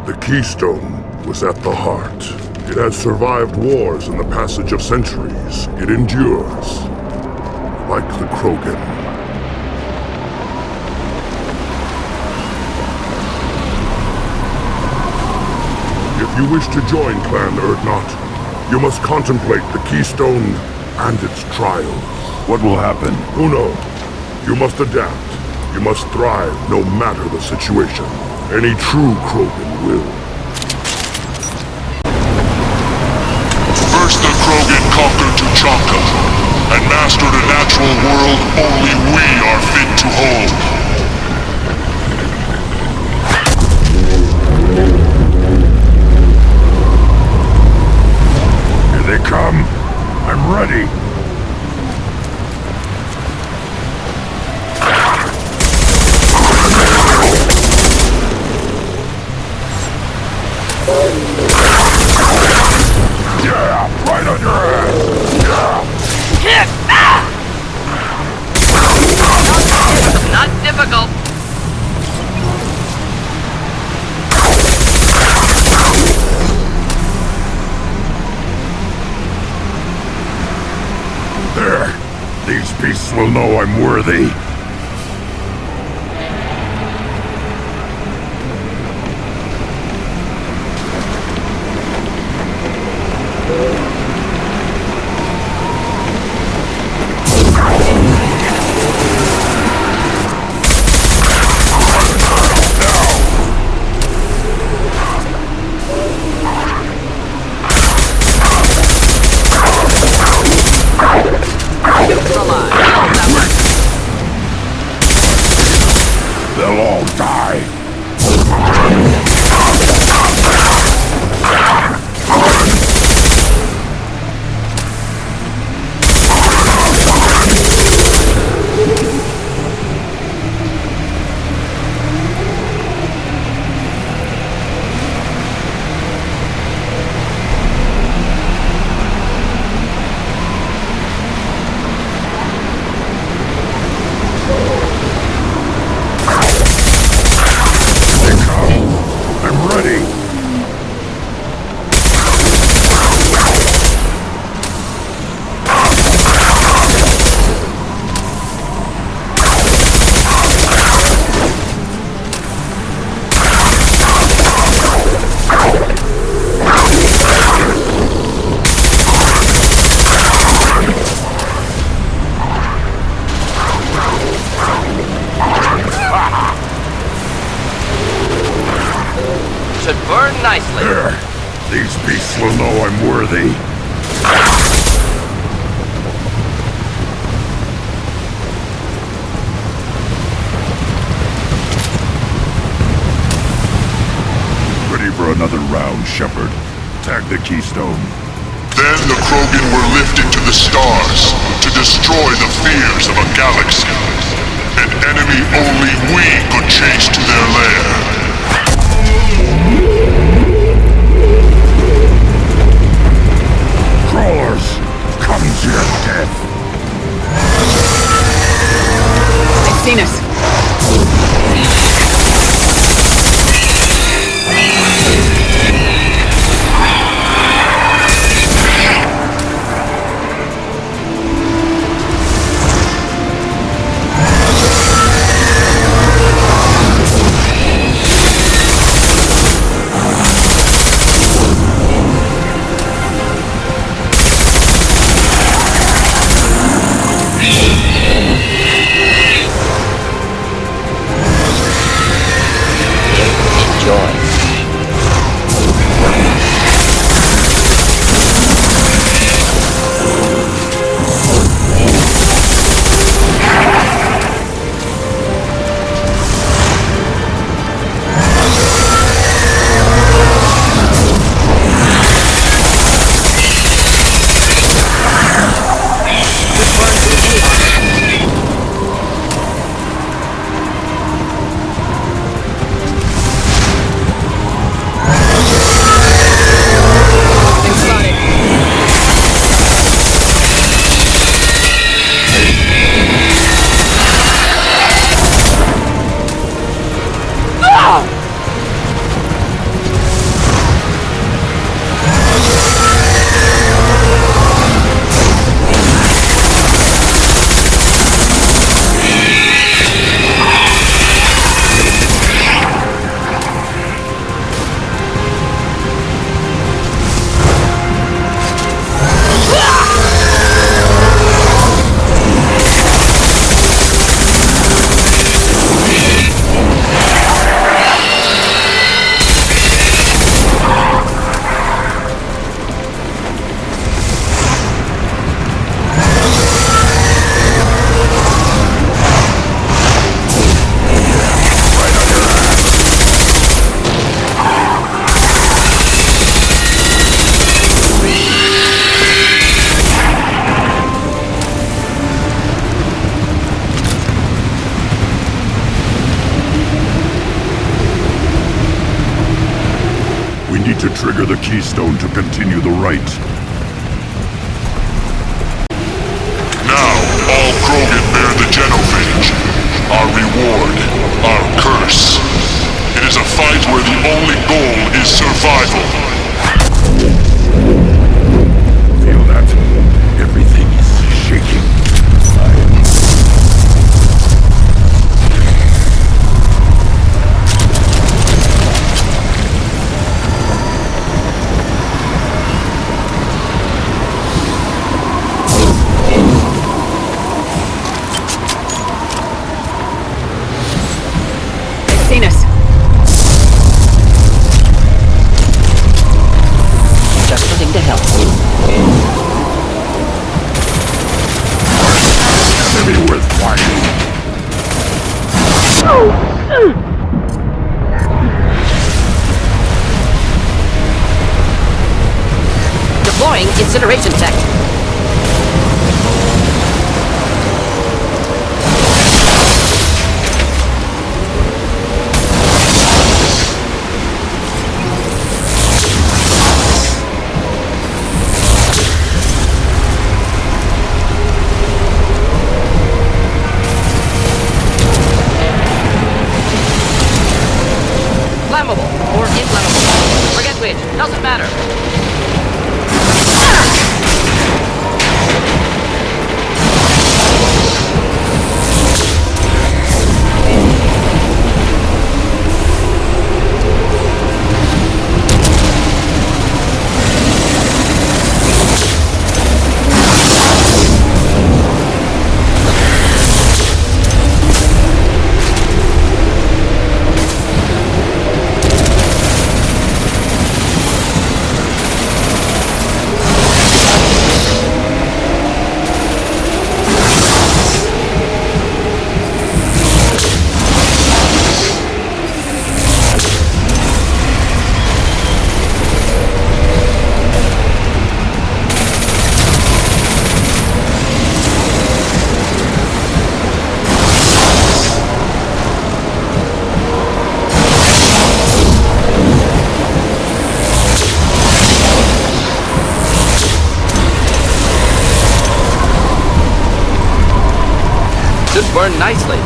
The Keystone was at the heart. It had survived wars and the passage of centuries. It endures. Like the Krogan. If you wish to join Clan Urdnot, you must contemplate the Keystone and its trials. What will happen? Who knows? You must adapt. You must thrive no matter the situation. Any true Krogan will. First the Krogan conquered Tuchanka, and mastered a natural world only we are fit to hold. Here they come. I'm ready. Yeah, right on your ass. Yeah. Not difficult. There. These beasts will know I'm worthy. They'll all die. Should burn nicely. There. These beasts will know I'm worthy. Ready for another round, Shepard. Tag the Keystone. Then the Krogan were lifted to the stars to destroy the fears of a galaxy. An enemy only we could chase to their lair. Crawlers, come to your death. They've seen us. keystone to continue the rite. Now, all Krogan bear the genophage. Our reward, our curse. It is a fight where the only goal is survival. Feel that? Everything is shaking. Seen us. Just looking to help. Enemy worth fighting. Deploying incineration tech. Flammable or inflammable. Forget which. Doesn't matter. Should burn nicely.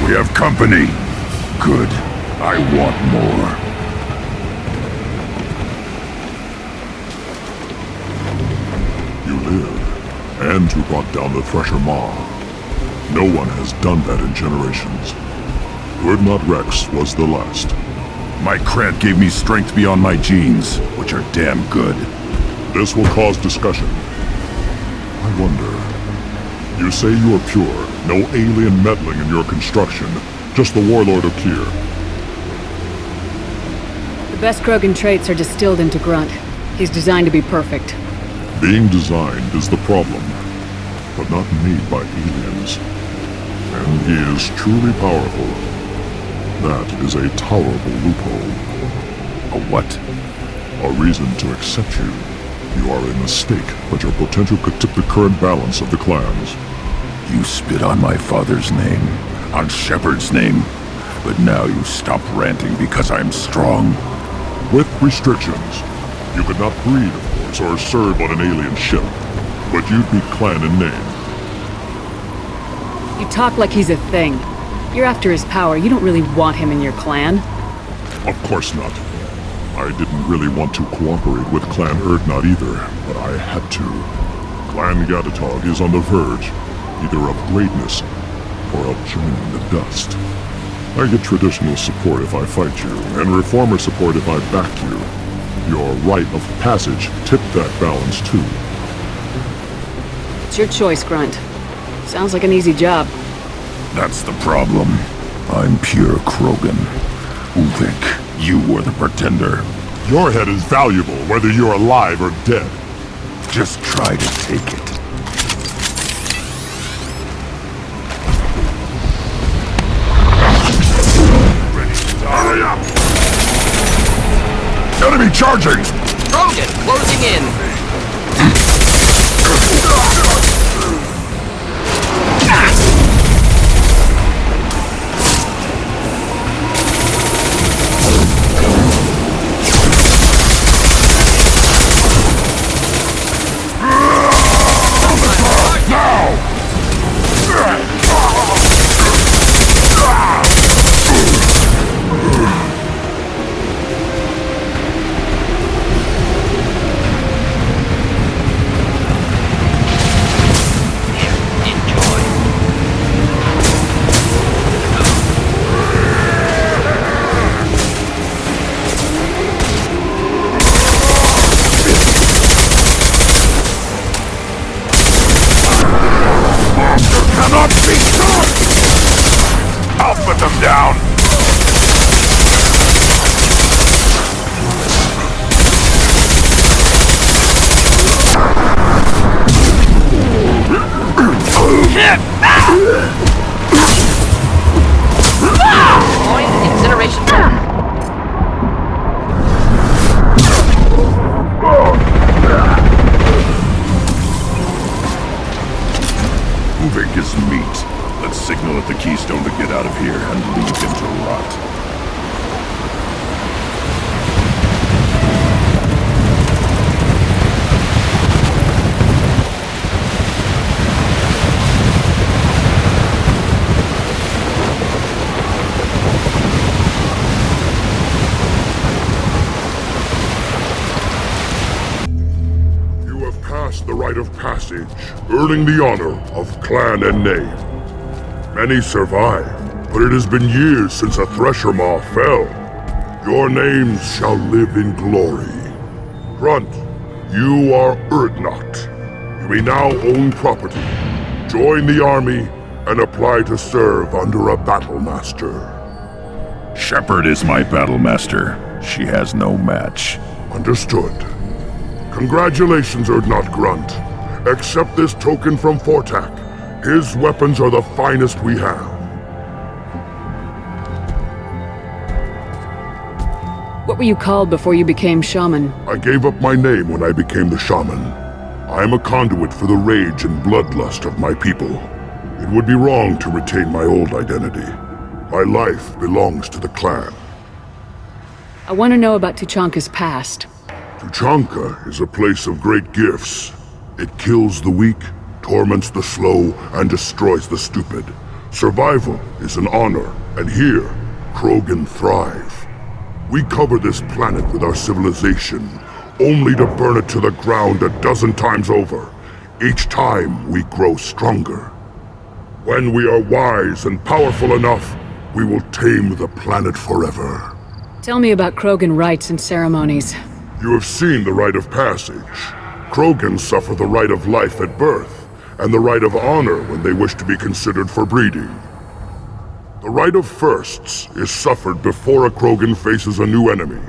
We have company. Good. I want more. You live, and you brought down the Thresher Maw. No one has done that in generations. Urdnot Rex was the last. My Krant gave me strength beyond my genes, which are damn good. This will cause discussion. I wonder... You say you are pure, no alien meddling in your construction, just the warlord of Kier. The best Krogan traits are distilled into Grunt. He's designed to be perfect. Being designed is the problem, but not made by aliens. And he is truly powerful. That is a tolerable loophole. A what? A reason to accept you. You are a mistake, but your potential could tip the current balance of the clans. You spit on my father's name, on Shepard's name, but now you stop ranting because I'm strong. With restrictions. You could not breed, of course, or serve on an alien ship, but you'd be clan in name. You talk like he's a thing. You're after his power. You don't really want him in your clan. Of course not. I didn't really want to cooperate with Clan Urdnot either, but I had to. Clan Gatatog is on the verge, either of greatness or of joining the dust. I get traditional support if I fight you, and reformer support if I back you. Your rite of passage tipped that balance too. It's your choice, Grunt. Sounds like an easy job. That's the problem. I'm pure Krogan. Ulvik, you were the pretender. Your head is valuable whether you're alive or dead. Just try to take it. Hurry up! Enemy charging! Krogan, closing in. Ulvik is meat. Let's signal at the keystone to get out of here and leave him to rot. The rite of passage, earning the honor of clan and name. Many survive, but it has been years since a thresher maw fell. Your names shall live in glory. Grunt, you are Urdnot. You may now own property, join the army, and apply to serve under a battle master. Shepard is my battle master. She has no match. Understood. Congratulations, Urdnot Grunt. Accept this token from Fortak. His weapons are the finest we have. What were you called before you became shaman? I gave up my name when I became the shaman. I am a conduit for the rage and bloodlust of my people. It would be wrong to retain my old identity. My life belongs to the clan. I want to know about Tuchanka's past. Tuchanka is a place of great gifts. It kills the weak, torments the slow, and destroys the stupid. Survival is an honor, and here, Krogan thrive. We cover this planet with our civilization, only to burn it to the ground 12 times over. Each time, we grow stronger. When we are wise and powerful enough, we will tame the planet forever. Tell me about Krogan rites and ceremonies. You have seen the rite of passage. Krogans suffer the rite of life at birth, and the rite of honor when they wish to be considered for breeding. The rite of firsts is suffered before a Krogan faces a new enemy.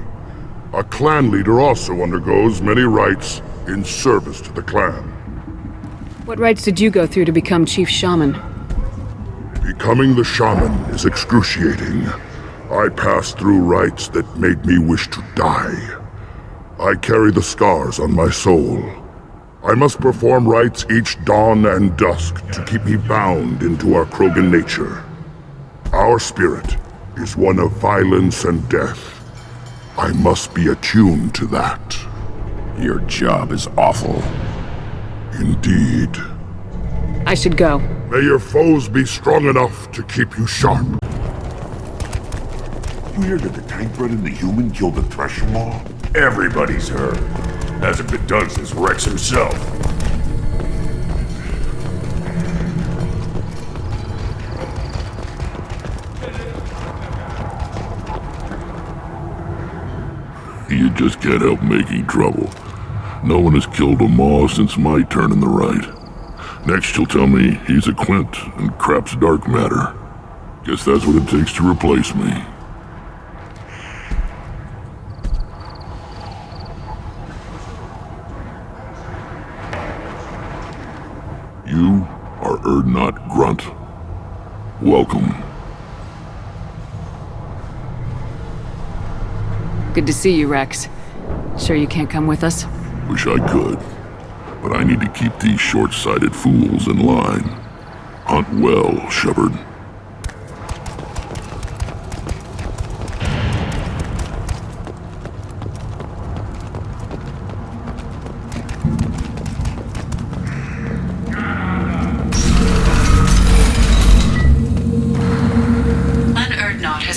A clan leader also undergoes many rites in service to the clan. What rites did you go through to become Chief Shaman? Becoming the shaman is excruciating. I passed through rites that made me wish to die. I carry the scars on my soul. I must perform rites each dawn and dusk to keep me bound into our Krogan nature. Our spirit is one of violence and death. I must be attuned to that. Your job is awful. Indeed. I should go. May your foes be strong enough to keep you sharp. You hear that the tank bred and the human killed the thresher maw? Everybody's heard. Hasn't been done since Rex himself. You just can't help making trouble. No one has killed a Maw since my turn in the Rite. Next you'll tell me he's a Quint and crap's dark matter. Guess that's what it takes to replace me. You are Urdnot Grunt. Welcome. Good to see you, Rex. Sure you can't come with us? Wish I could, but I need to keep these short-sighted fools in line. Hunt well, shepherd.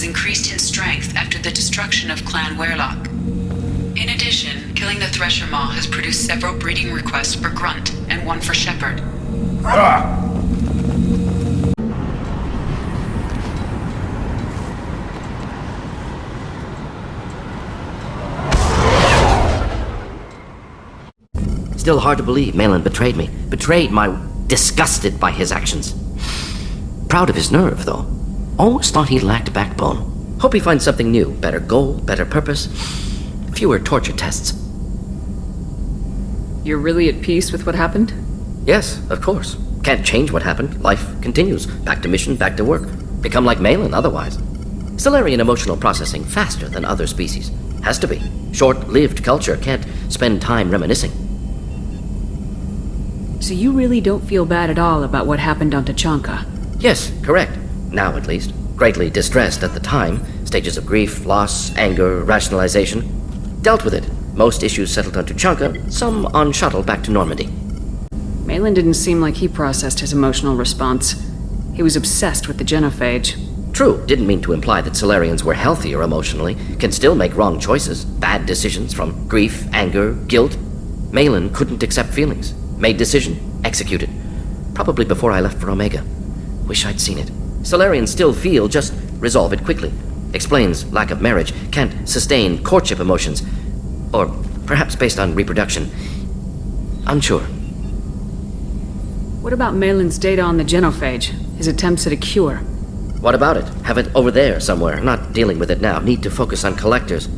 Increased in strength after the destruction of Clan Werlock. In addition, killing the Thresher Maw has produced several breeding requests for Grunt and one for Shepherd. Still hard to believe Malin betrayed me. Betrayed my... disgusted by his actions. Proud of his nerve, though. Always thought he lacked backbone. Hope he finds something new. Better goal, better purpose. Fewer torture tests. You're really at peace with what happened? Yes, of course. Can't change what happened. Life continues. Back to mission, back to work. Become like Malin otherwise. Solarian emotional processing faster than other species. Has to be. Short-lived culture can't spend time reminiscing. So you really don't feel bad at all about what happened on Tachanka? Yes, correct. Now at least. Greatly distressed at the time. Stages of grief, loss, anger, rationalization. Dealt with it. Most issues settled on Tachanka, some on shuttle back to Normandy. Malin didn't seem like he processed his emotional response. He was obsessed with the genophage. True, didn't mean to imply that Solarians were healthier emotionally, can still make wrong choices, bad decisions from grief, anger, guilt. Malin couldn't accept feelings. Made decision, executed. Probably before I left for Omega. Wish I'd seen it. Solarians still feel, just resolve it quickly. Explains lack of marriage, can't sustain courtship emotions. Or perhaps based on reproduction. Unsure. What about Malin's data on the genophage? His attempts at a cure? What about it? Have it over there somewhere. Not dealing with it now. Need to focus on collectors.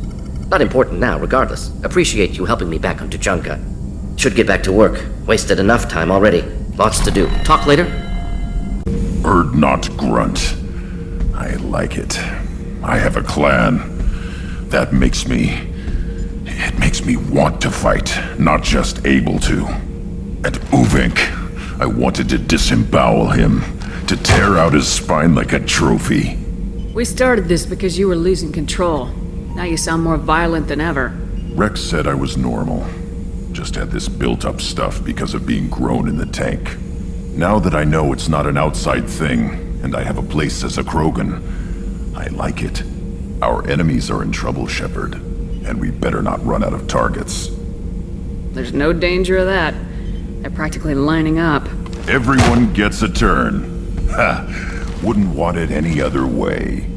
Not important now, regardless. Appreciate you helping me back on Tachanka. Should get back to work. Wasted enough time already. Lots to do. Talk later? Urdnot Grunt. I like it. I have a clan. That makes me... It makes me want to fight, not just able to. At Uvink, I wanted to disembowel him, to tear out his spine like a trophy. We started this because you were losing control. Now you sound more violent than ever. Rex said I was normal. Just had this built-up stuff because of being grown in the tank. Now that I know it's not an outside thing, and I have a place as a Krogan, I like it. Our enemies are in trouble, Shepherd, and we better not run out of targets. There's no danger of that. They're practically lining up. Everyone gets a turn. Ha! Wouldn't want it any other way.